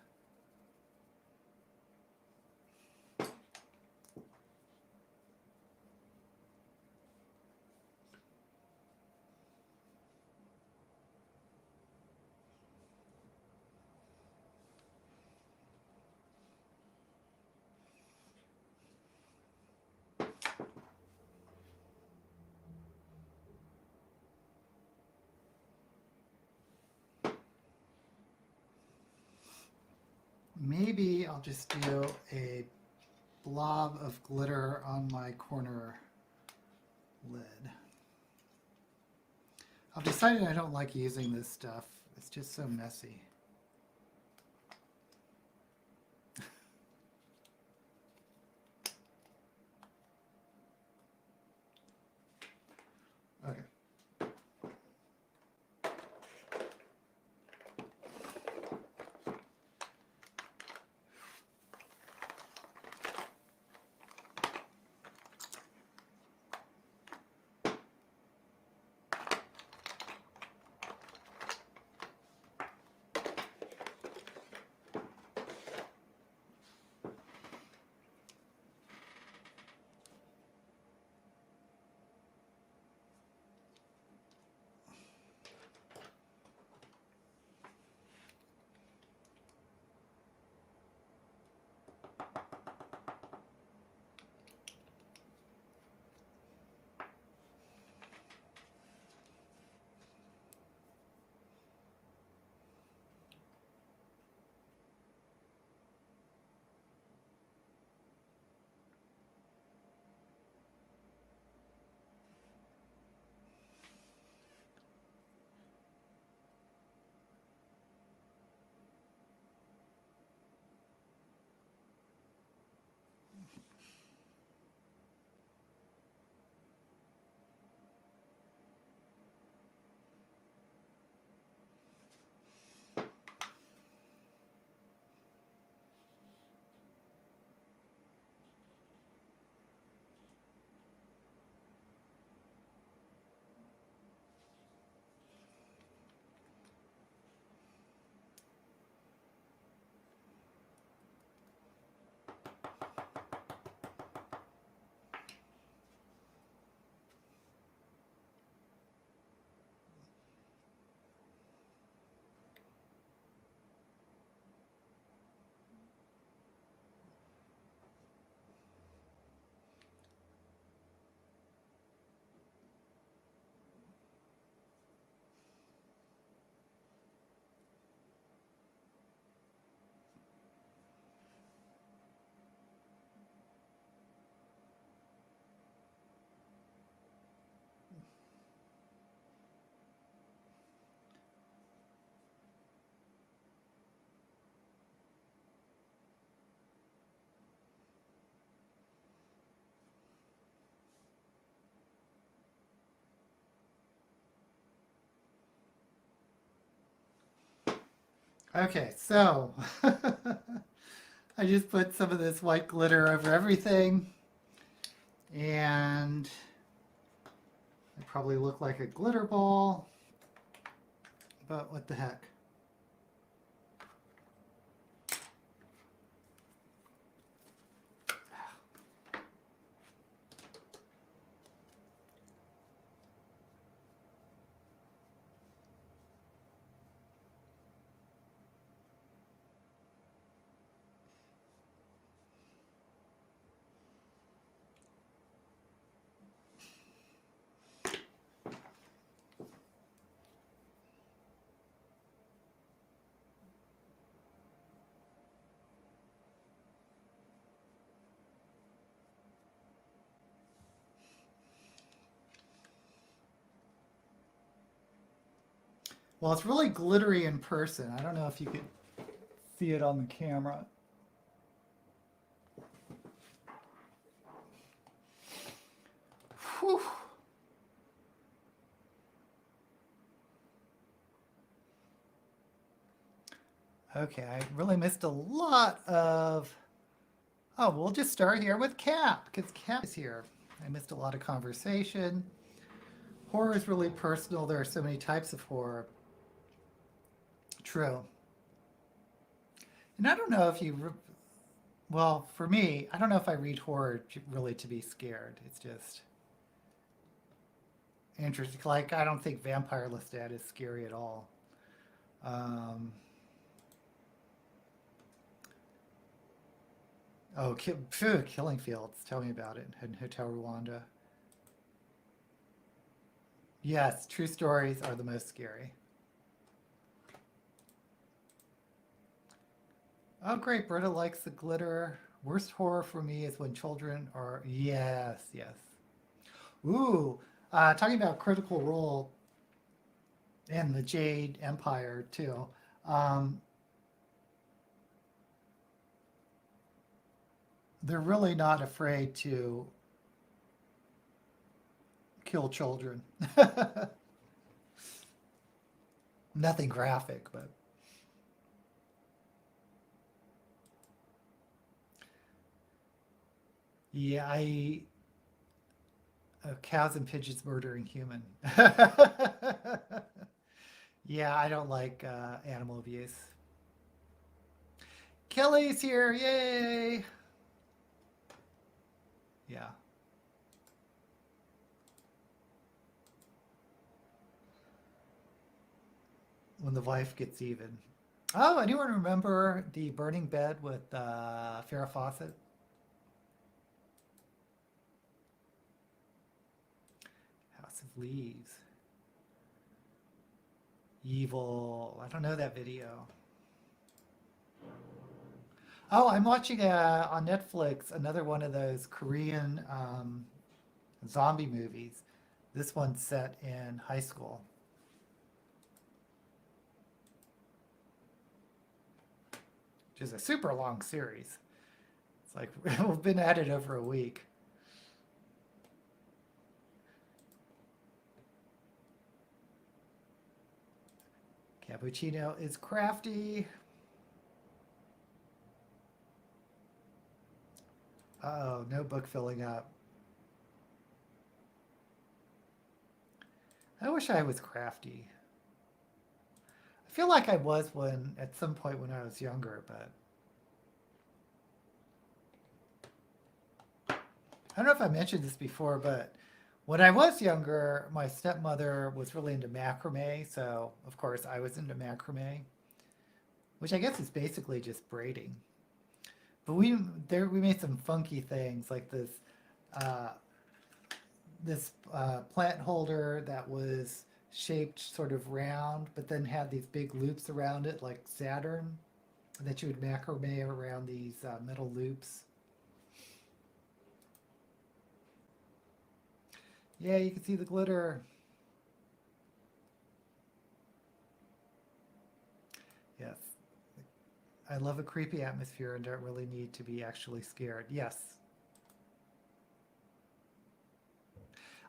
Maybe I'll just do a blob of glitter on my corner lid. I've decided I don't like using this stuff. It's just so messy. Okay. Okay, so I just put some of this white glitter over everything, and I probably look like a glitter ball, but what the heck. Well, it's really glittery in person. I don't know if you could see it on the camera. Whew. Okay, I really missed a lot of... Oh, we'll just start here with Kat, because Kat is here. I missed a lot of conversation. Horror is really personal. There are so many types of horror. True. And I don't know if you... Well, for me, I don't know if I read horror really to be scared. It's just interesting. Like, I don't think Vampire Lestat is scary at all. Oh, Killing Fields. Tell me about it. In Hotel Rwanda. Yes, true stories are the most scary. Oh, great. Britta likes the glitter. Worst horror for me is when children are... Yes, yes. Ooh, talking about Critical Role and the Jade Empire, too. They're really not afraid to kill children. Nothing graphic, but... Yeah, cows and pigeons murdering human. Yeah, I don't like animal abuse. Kelly's here, yay! Yeah. When the wife gets even. Oh, anyone remember the burning bed with Farrah Fawcett? House of Leaves. Evil. I don't know that video. Oh, I'm watching on Netflix another one of those Korean zombie movies. This one's set in high school. Which is a super long series. It's like we've been at it over a week. Cappuccino is crafty. Uh-oh, no book filling up. I wish I was crafty. I feel like I was at some point when I was younger, but I don't know if I mentioned this before, but when I was younger, my stepmother was really into macrame, so of course I was into macrame, which I guess is basically just braiding. But we made some funky things like this plant holder that was shaped sort of round, but then had these big loops around it like Saturn that you would macrame around these metal loops. Yeah, you can see the glitter. Yes. I love a creepy atmosphere and don't really need to be actually scared. Yes.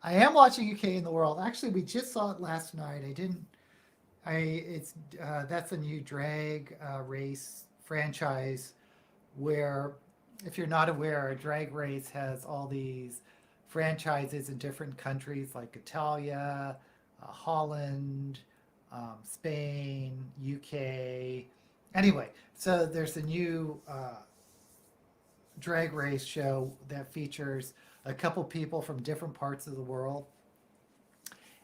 I am watching UK in the World. Actually, we just saw it last night. That's a new drag race franchise where, if you're not aware, a drag race has all these franchises in different countries like Italia, Holland, Spain, UK. Anyway, so there's a new drag race show that features a couple people from different parts of the world.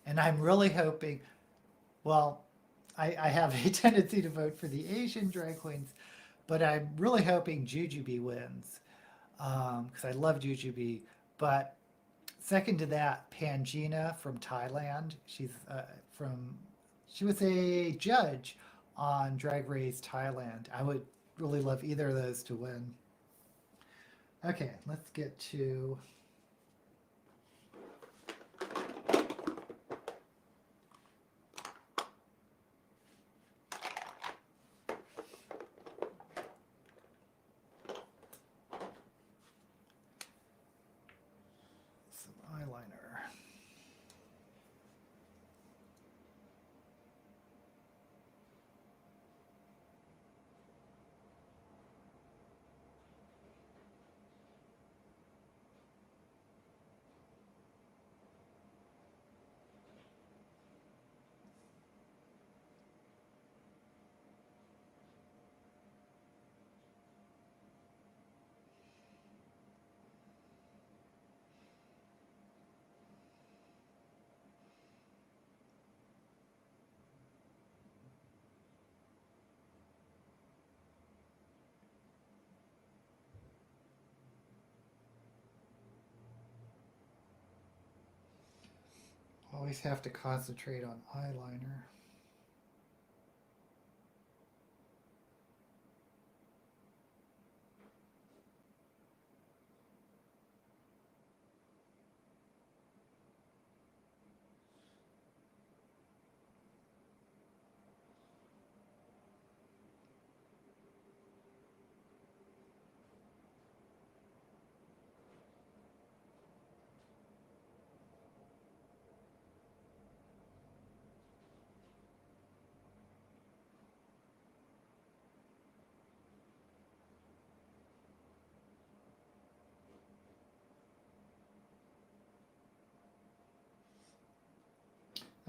And I'm really hoping, well, I have a tendency to vote for the Asian drag queens, but I'm really hoping Jujubee wins because I love Jujubee. But second to that, Pangina from Thailand. She was a judge on Drag Race Thailand. I would really love either of those to win. Okay, let's get to... always have to concentrate on eyeliner.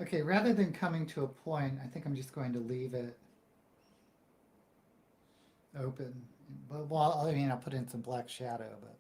Okay, rather than coming to a point, I think I'm just going to leave it open. Well, I mean, I'll put in some black shadow, but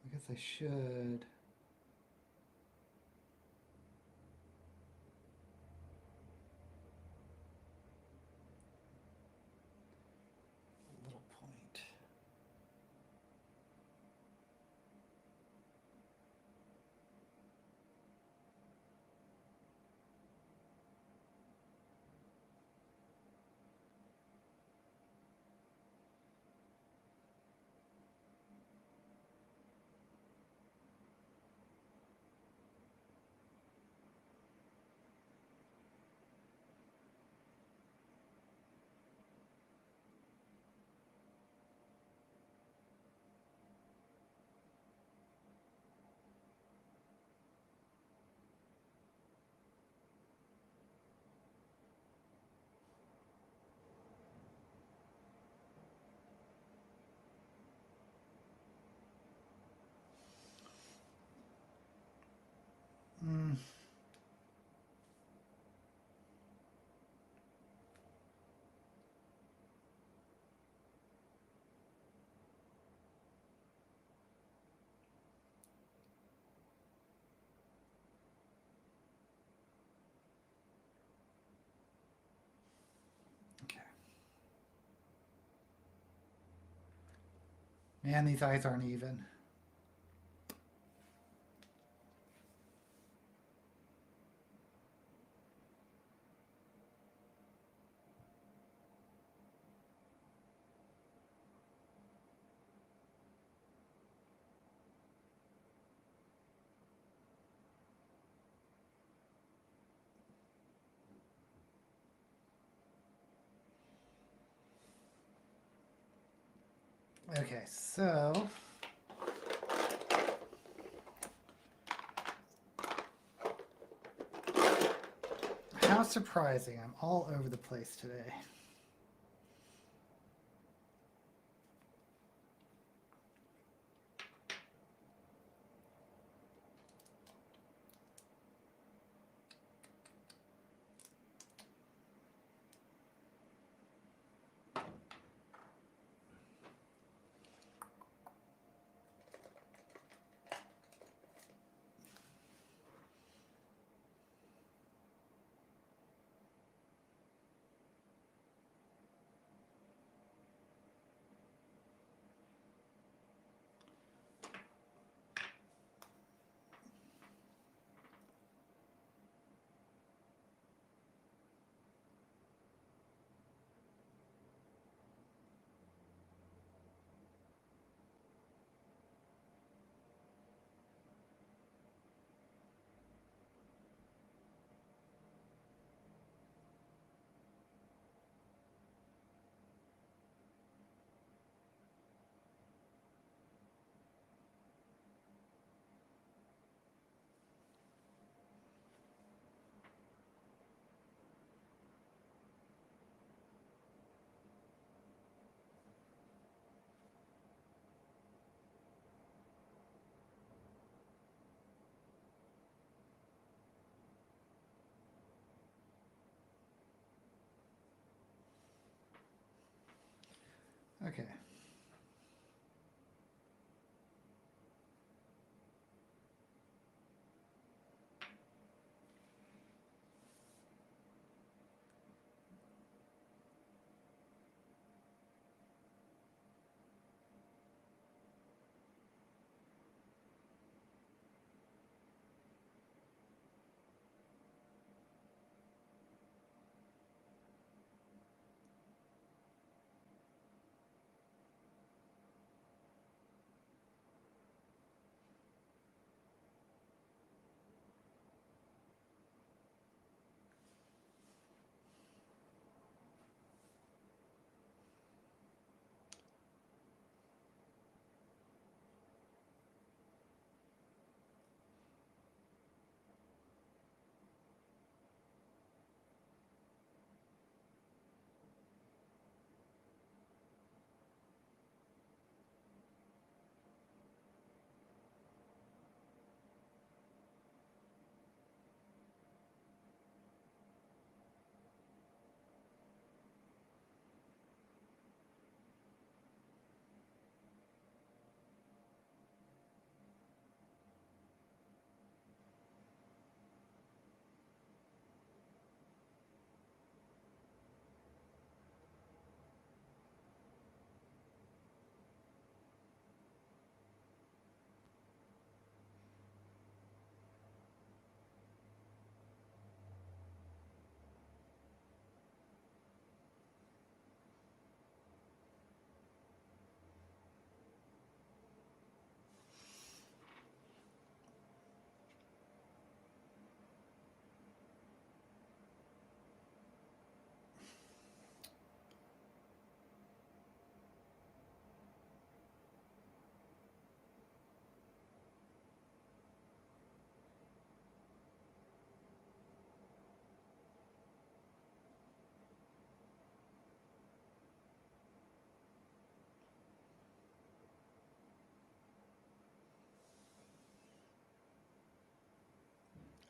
I guess I should. A little point. Mm. Okay. Man, these eyes aren't even. Okay, so how surprising. I'm all over the place today. Okay.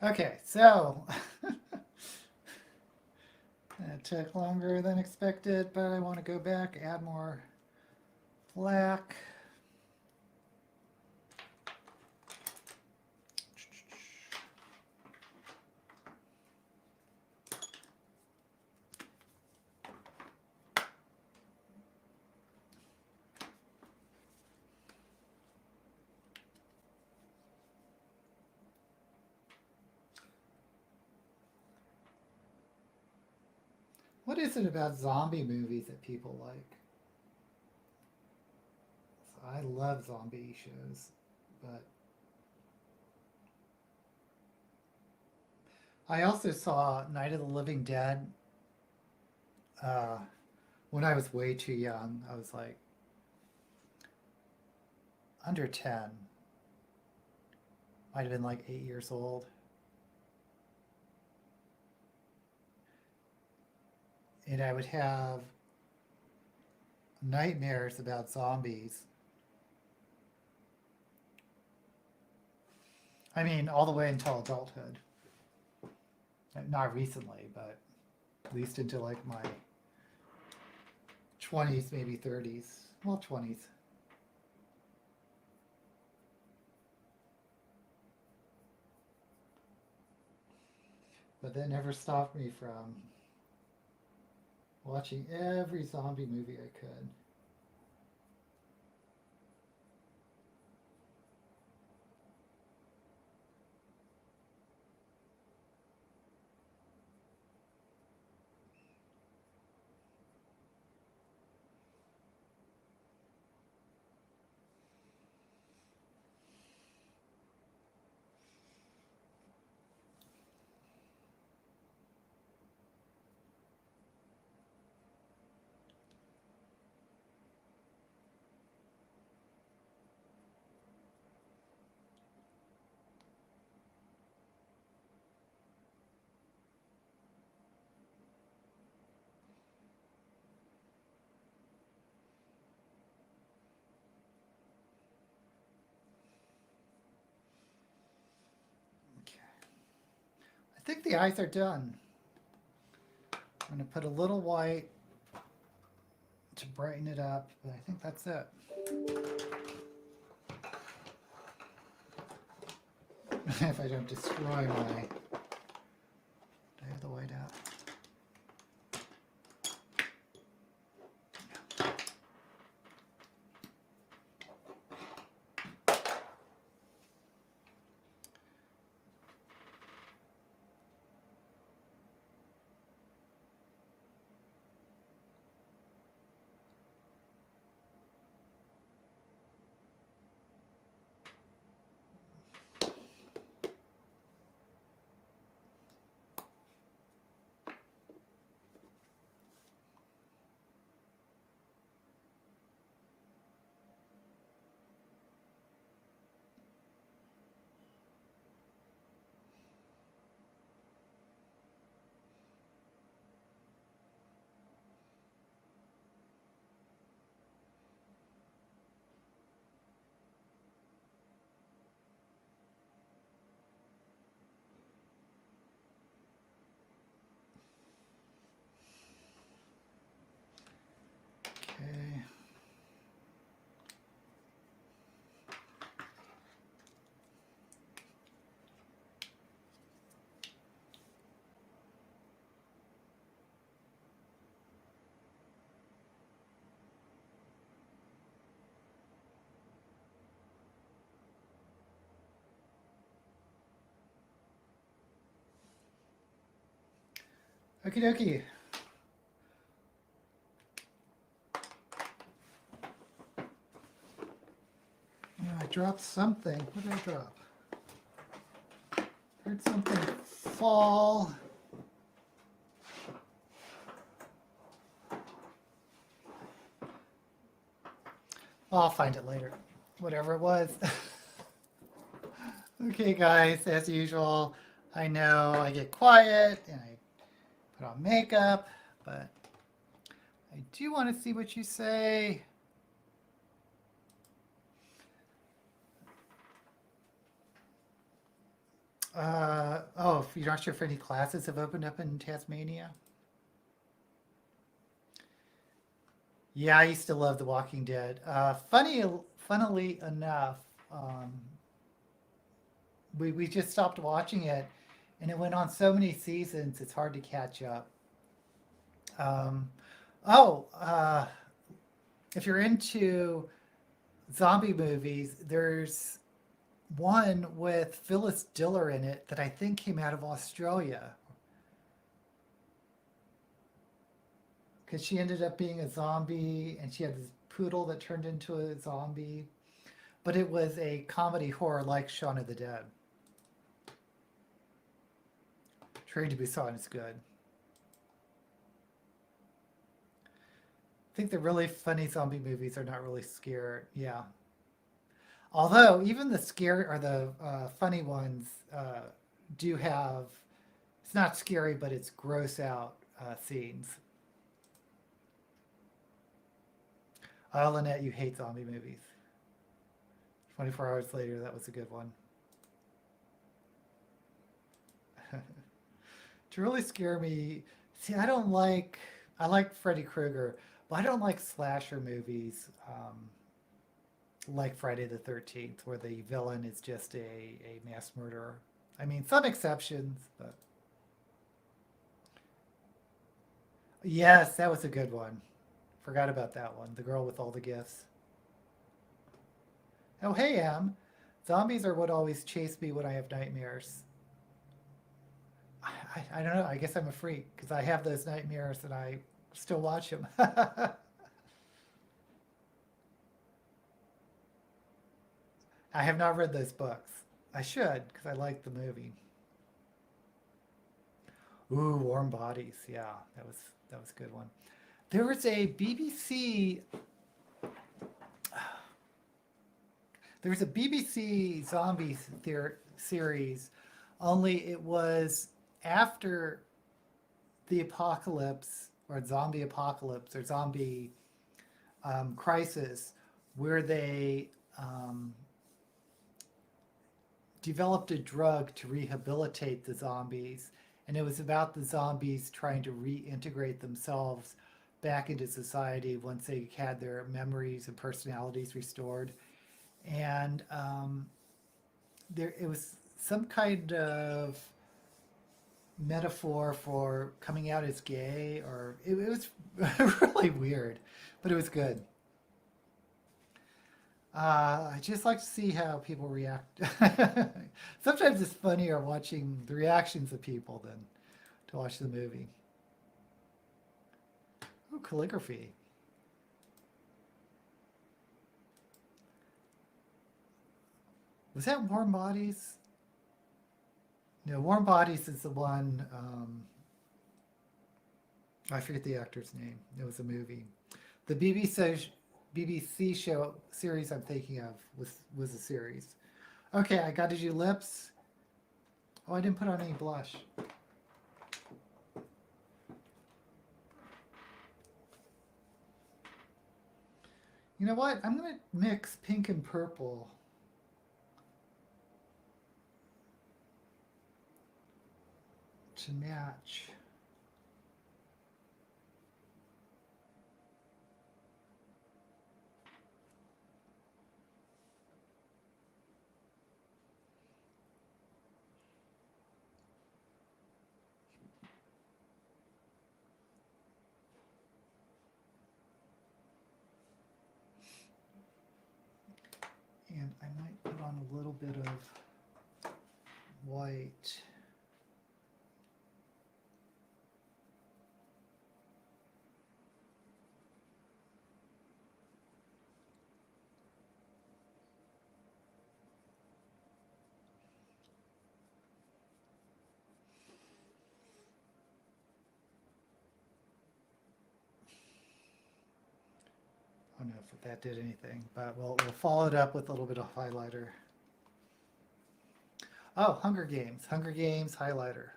Okay, so it took longer than expected, but I want to go back, add more black. What is it about zombie movies that people like? I love zombie shows, but I also saw Night of the Living Dead uh, when I was way too young. I was like under 10, might have been like 8 years old. And I would have nightmares about zombies. I mean, all the way until adulthood. Not recently, but at least into like my 20s, maybe 30s. Well, 20s. But that never stopped me from watching every zombie movie I could. Okay. I think the eyes are done. I'm going to put a little white to brighten it up, but I think that's it. If I don't destroy my... Do I have the white out? Okay. Okie dokie. I dropped something. What did I drop? Heard something fall. I'll find it later. Whatever it was. Okay, guys, as usual, I know I get quiet and I put on makeup, but I do want to see what you say. Oh, if you're not sure if any classes have opened up in Tasmania. Yeah, I used to love The Walking Dead. Funnily enough, we just stopped watching it, and it went on so many seasons, it's hard to catch up. If you're into zombie movies, there's one with Phyllis Diller in it that I think came out of Australia. Because she ended up being a zombie, and she had this poodle that turned into a zombie. But it was a comedy horror like Shaun of the Dead. Train to Busan is good. I think the really funny zombie movies are not really scary. Yeah. Although even the scary or the funny ones do have, it's not scary, but it's gross out scenes. Oh, Lynette, you hate zombie movies. 24 Hours Later, that was a good one. To really scare me, see, I like Freddy Krueger, but I don't like slasher movies like Friday the 13th, where the villain is just a mass murderer. I mean, some exceptions, but... Yes, that was a good one. Forgot about that one. The girl with all the gifts. Oh, hey, Em. Zombies are what always chase me when I have nightmares. I don't know. I guess I'm a freak because I have those nightmares and I still watch them. I have not read those books. I should because I like the movie. Ooh, Warm Bodies. Yeah, that was a good one. There was a BBC. There was a BBC zombie series, only it was after the apocalypse or zombie apocalypse or zombie crisis, where they developed a drug to rehabilitate the zombies, and it was about the zombies trying to reintegrate themselves back into society once they had their memories and personalities restored. And there, it was some kind of metaphor for coming out as gay, or it was really weird, but it was good. I just like to see how people react. Sometimes it's funnier watching the reactions of people than to watch the movie. Oh, calligraphy. Was that Warm Bodies? No, Warm Bodies is the one. I forget the actor's name. It was a movie. The BBC show series I'm thinking of was a series. Okay, I got to do lips. Oh, I didn't put on any blush. You know what? I'm going to mix pink and purple. To match. And I might put on a little bit of white. I don't know if that did anything, but we'll follow it up with a little bit of highlighter. Oh, Hunger Games highlighter.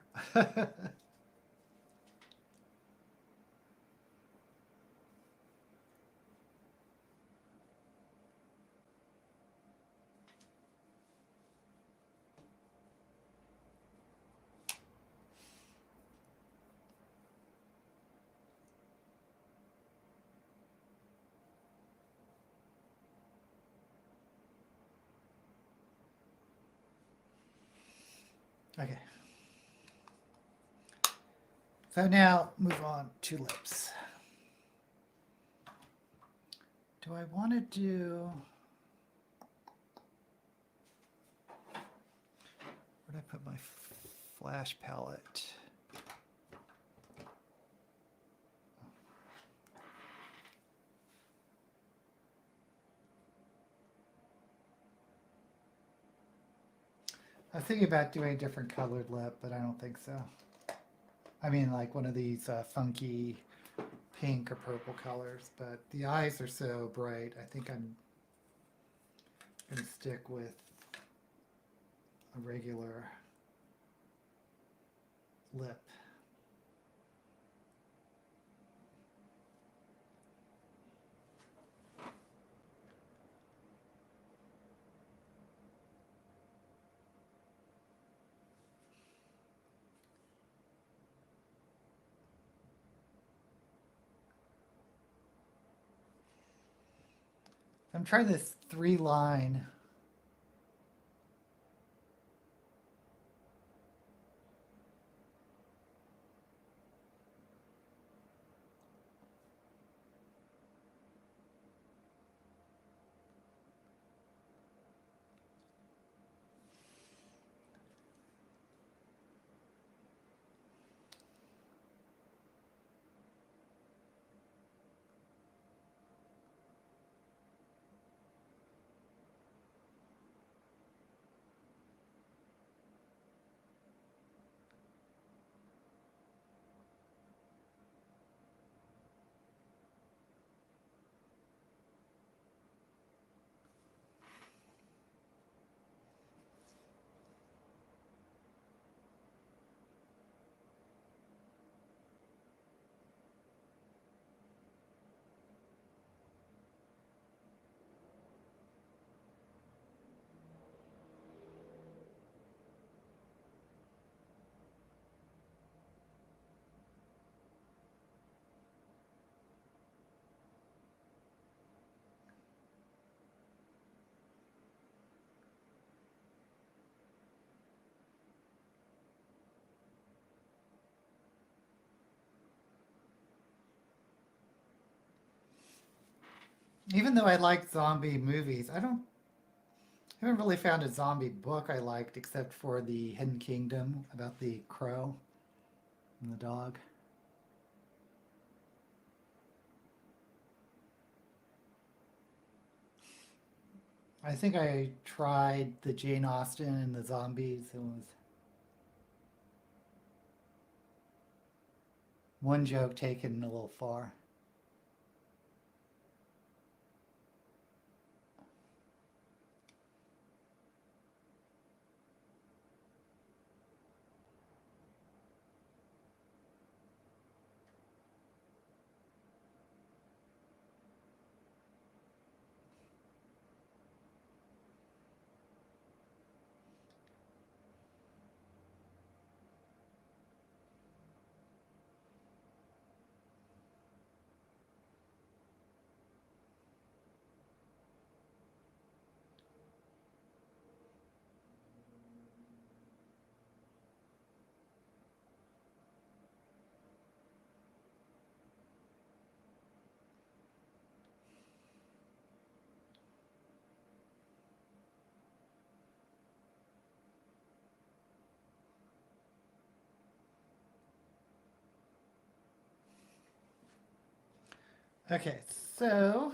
Okay. So now move on to lips. Do I want to do... Where did I put my flash palette? I was thinking about doing a different colored lip, but I don't think so. I mean, like one of these funky pink or purple colors, but the eyes are so bright. I think I'm going to stick with a regular lip. I'm trying this 3-line. Even though I like zombie movies, haven't really found a zombie book I liked except for the Hidden Kingdom about the crow and the dog. I think I tried the Jane Austen and the zombies. It was one joke taken a little far. Okay, so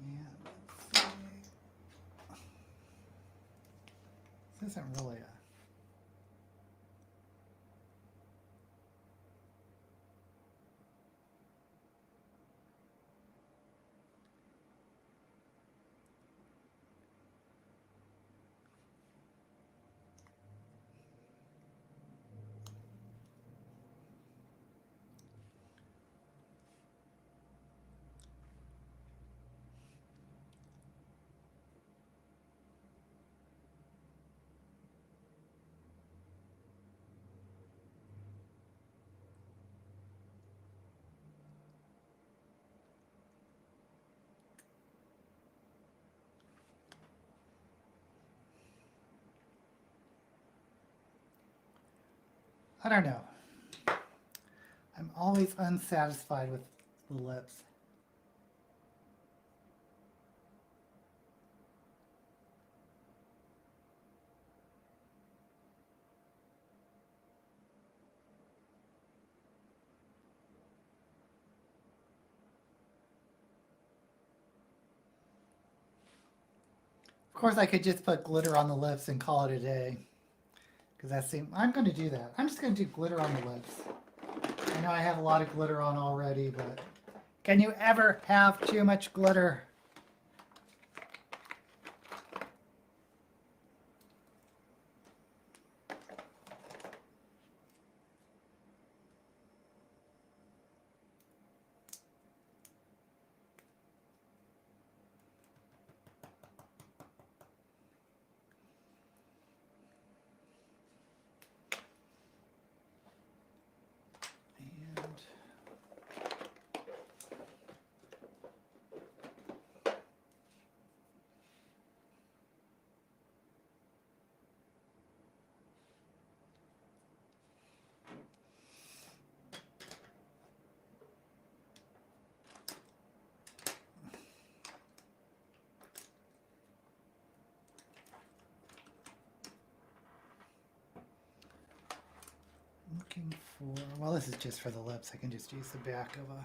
yeah, let's see. This isn't really a I don't know. I'm always unsatisfied with the lips. Of course, I could just put glitter on the lips and call it a day. Because I'm going to do that. I'm just going to do glitter on the lips. I know I have a lot of glitter on already, but can you ever have too much glitter? Looking for, well, this is just for the lips. I can just use the back of a.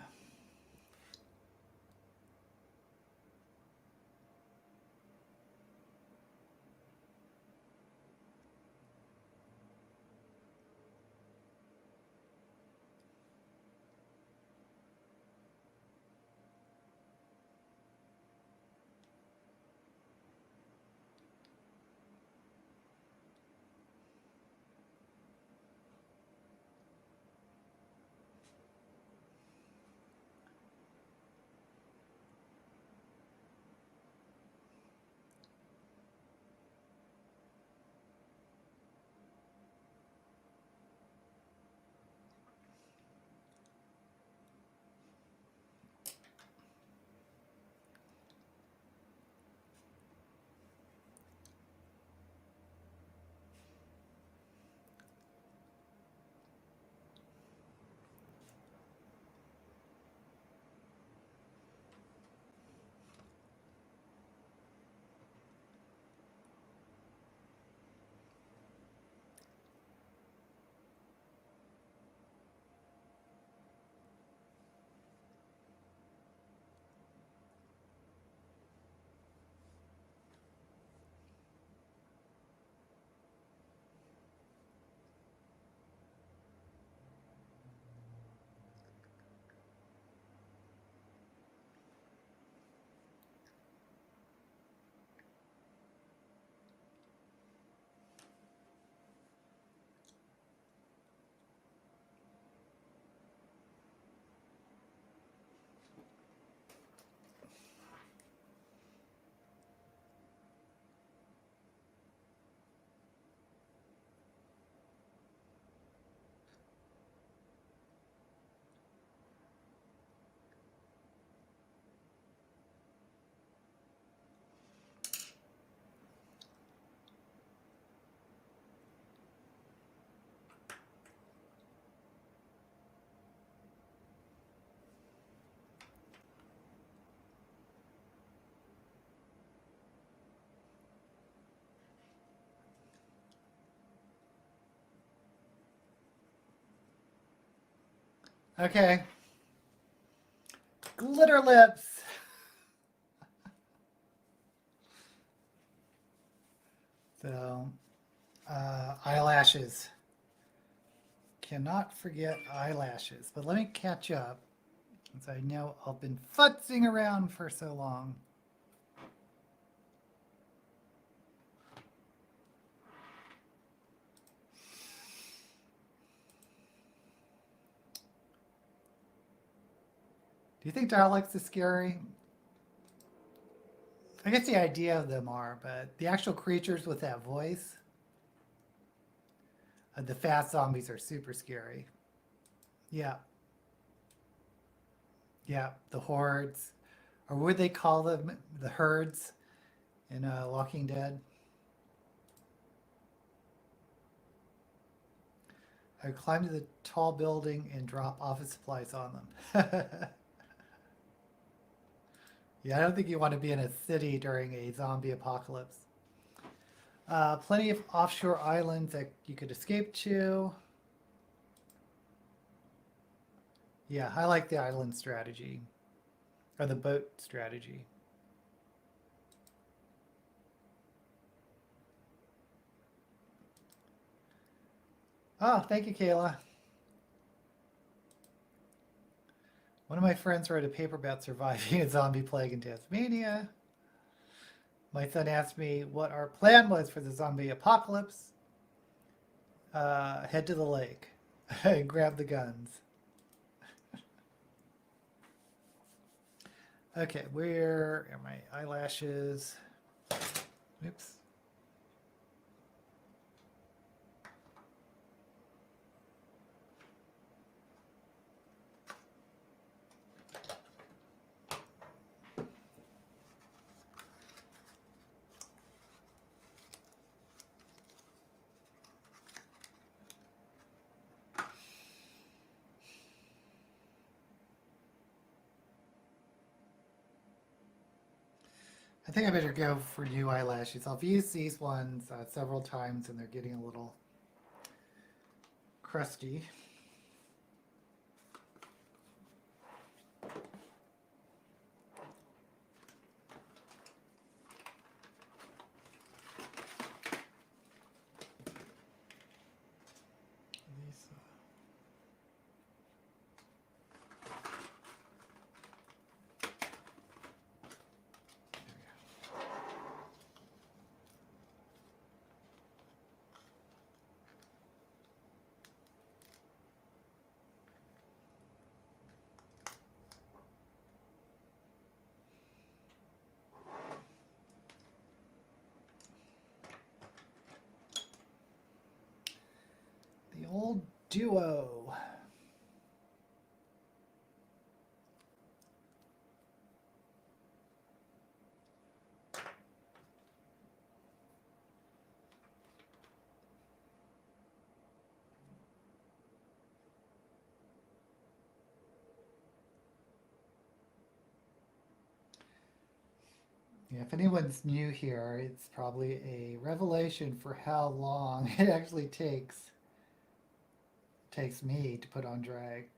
Okay. Glitter lips. So, eyelashes. Cannot forget eyelashes. But let me catch up, since I know I've been futzing around for so long. Do you think Daleks is scary? I guess the idea of them are, but the actual creatures with that voice, the fast zombies are super scary. Yeah. Yeah, the hordes. Or would they call them the herds in Walking Dead? I would climb to the tall building and drop office supplies on them. Yeah, I don't think you want to be in a city during a zombie apocalypse. Plenty of offshore islands that you could escape to. Yeah, I like the island strategy. Or the boat strategy. Oh, thank you, Kayla. One of my friends wrote a paper about surviving a zombie plague in Tasmania. My son asked me what our plan was for the zombie apocalypse. Head to the lake and grab the guns. Okay, where are my eyelashes? Oops. I think I better go for new eyelashes. I've used these ones several times and they're getting a little crusty. The old duo. Yeah, if anyone's new here, it's probably a revelation for how long it actually takes me to put on drag.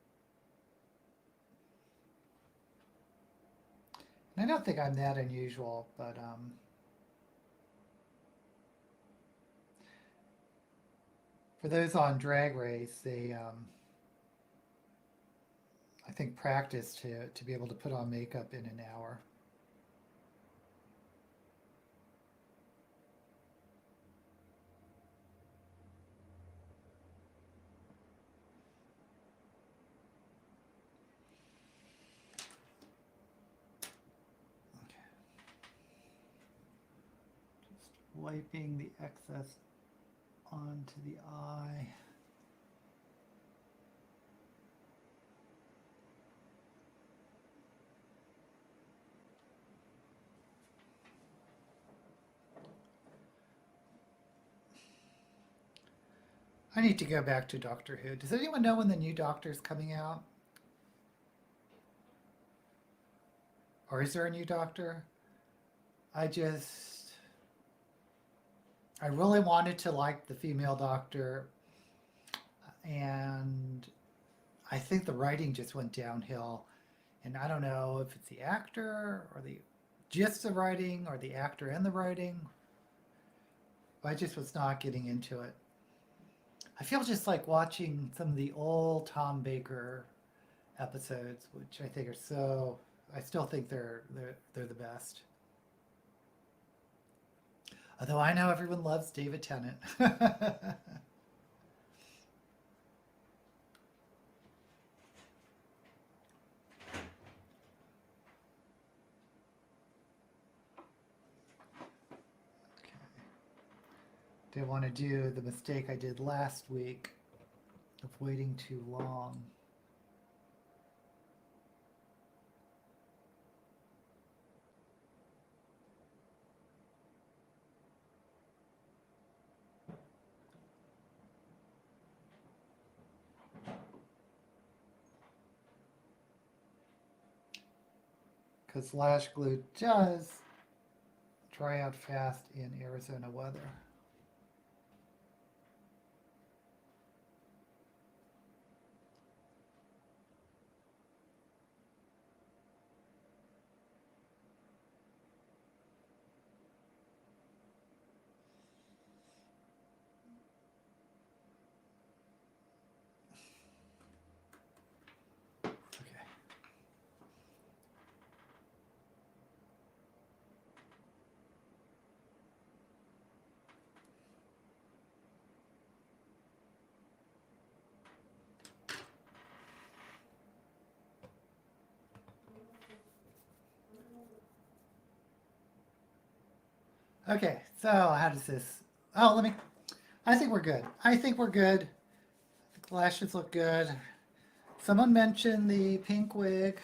And I don't think I'm that unusual, but for those on Drag Race, they I think practice to be able to put on makeup in an hour. Just wiping the excess onto the eye. I need to go back to Doctor Who. Does anyone know when the new Doctor's coming out? Or is there a new Doctor? I really wanted to like the female Doctor, and I think the writing just went downhill. And I don't know if it's the actor or just the writing or the actor and the writing. I just was not getting into it. I feel just like watching some of the old Tom Baker episodes, which I think are so. I still think they're the best. Although I know everyone loves David Tennant. Didn't want to do the mistake I did last week of waiting too long. because lash glue does dry out fast in Arizona weather. Okay, so how does this? Oh, let me. I think we're good. I think we're good. The lashes look good. Someone mentioned the pink wig.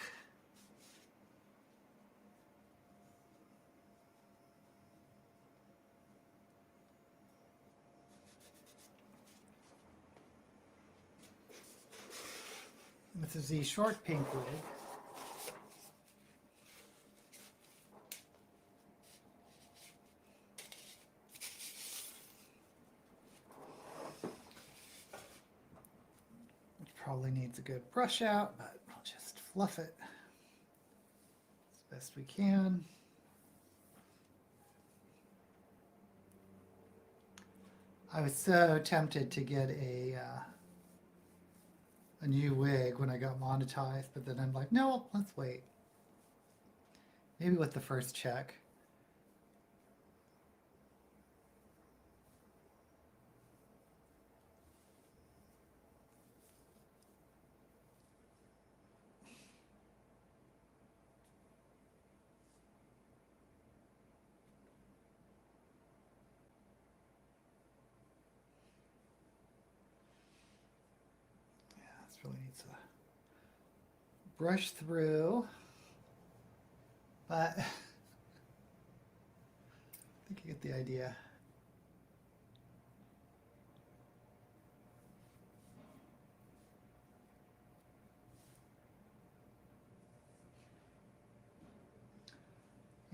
This is the short pink wig. It probably needs a good brush out, but I'll just fluff it as best we can. I was so tempted to get a new wig when I got monetized, but then I'm like, no, let's wait. Maybe with the first check. Really needs to brush through, but I think you get the idea.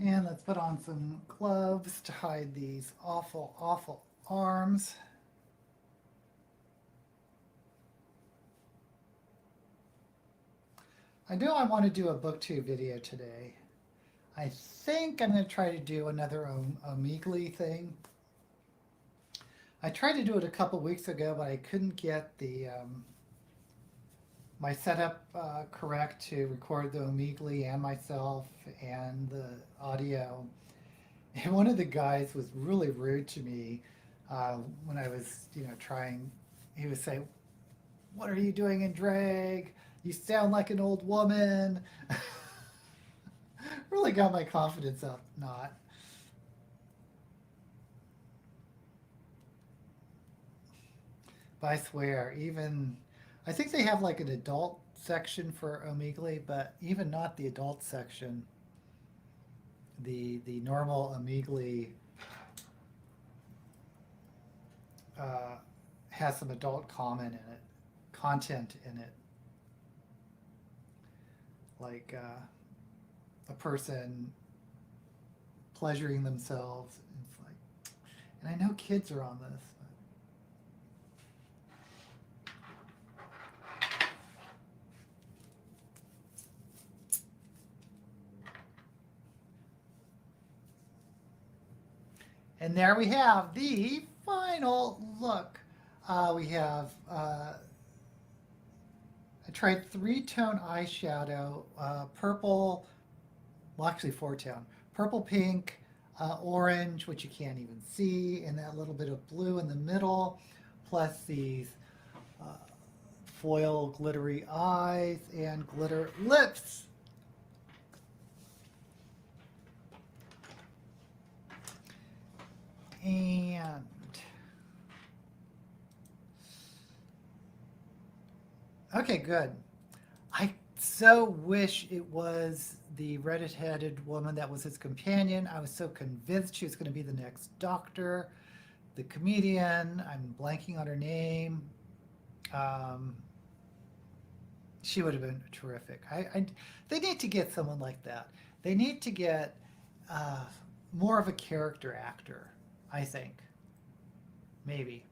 And let's put on some gloves to hide these awful, awful arms. I know I want to do a booktube video today. I think I'm going to try to do another Omegle thing. I tried to do it a couple weeks ago, but I couldn't get the my setup correct to record the Omegle and myself and the audio. And one of the guys was really rude to me when I was, trying. He would say, "What are you doing in drag? You sound like an old woman." Really got my confidence up, not. But I swear, even, I think they have like an adult section for Omegle, but even not the adult section, the normal Omegle has some adult content in it. Like a person pleasuring themselves. It's like, and I know kids are on this. And there we have the final look. We have, I tried 3-tone eyeshadow, purple, well actually 4-tone, purple, pink, orange, which you can't even see, and that little bit of blue in the middle, plus these foil glittery eyes and glitter lips. And okay, good. I so wish it was the redheaded woman that was his companion. I was so convinced she was going to be the next Doctor, the comedian. I'm blanking on her name. She would have been terrific. They need to get someone like that. They need to get more of a character actor, I think. Maybe.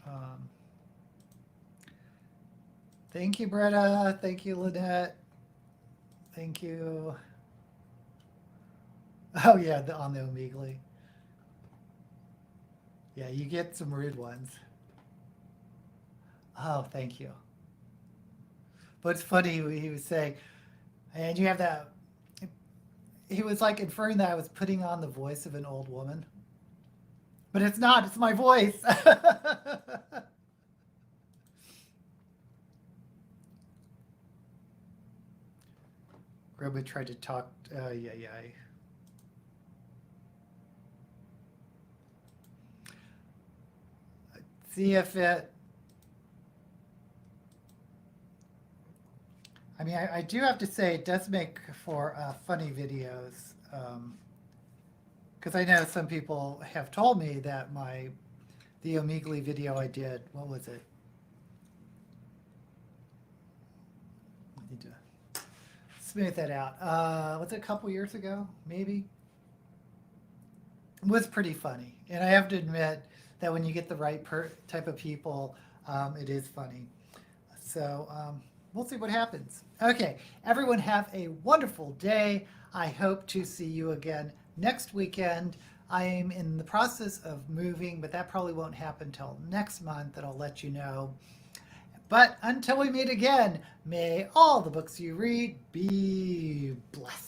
Um, Thank you, Britta. Thank you, Lynette. Thank you. Oh yeah, on the Omegle. Yeah, you get some rude ones. Oh, thank you. But it's funny, he was saying, and you have that, he was like inferring that I was putting on the voice of an old woman. But it's not, it's my voice. Groby tried to talk, yeah. See if it, I mean, I do have to say it does make for funny videos. Because I know some people have told me that the Omegle video I did, what was it? I need to smooth that out. Was it a couple years ago, maybe? It was pretty funny. And I have to admit that when you get the right type of people, it is funny. So we'll see what happens. Okay, everyone have a wonderful day. I hope to see you again next weekend. I am in the process of moving, but that probably won't happen till next month, and I'll let you know. But until we meet again, may all the books you read be blessed.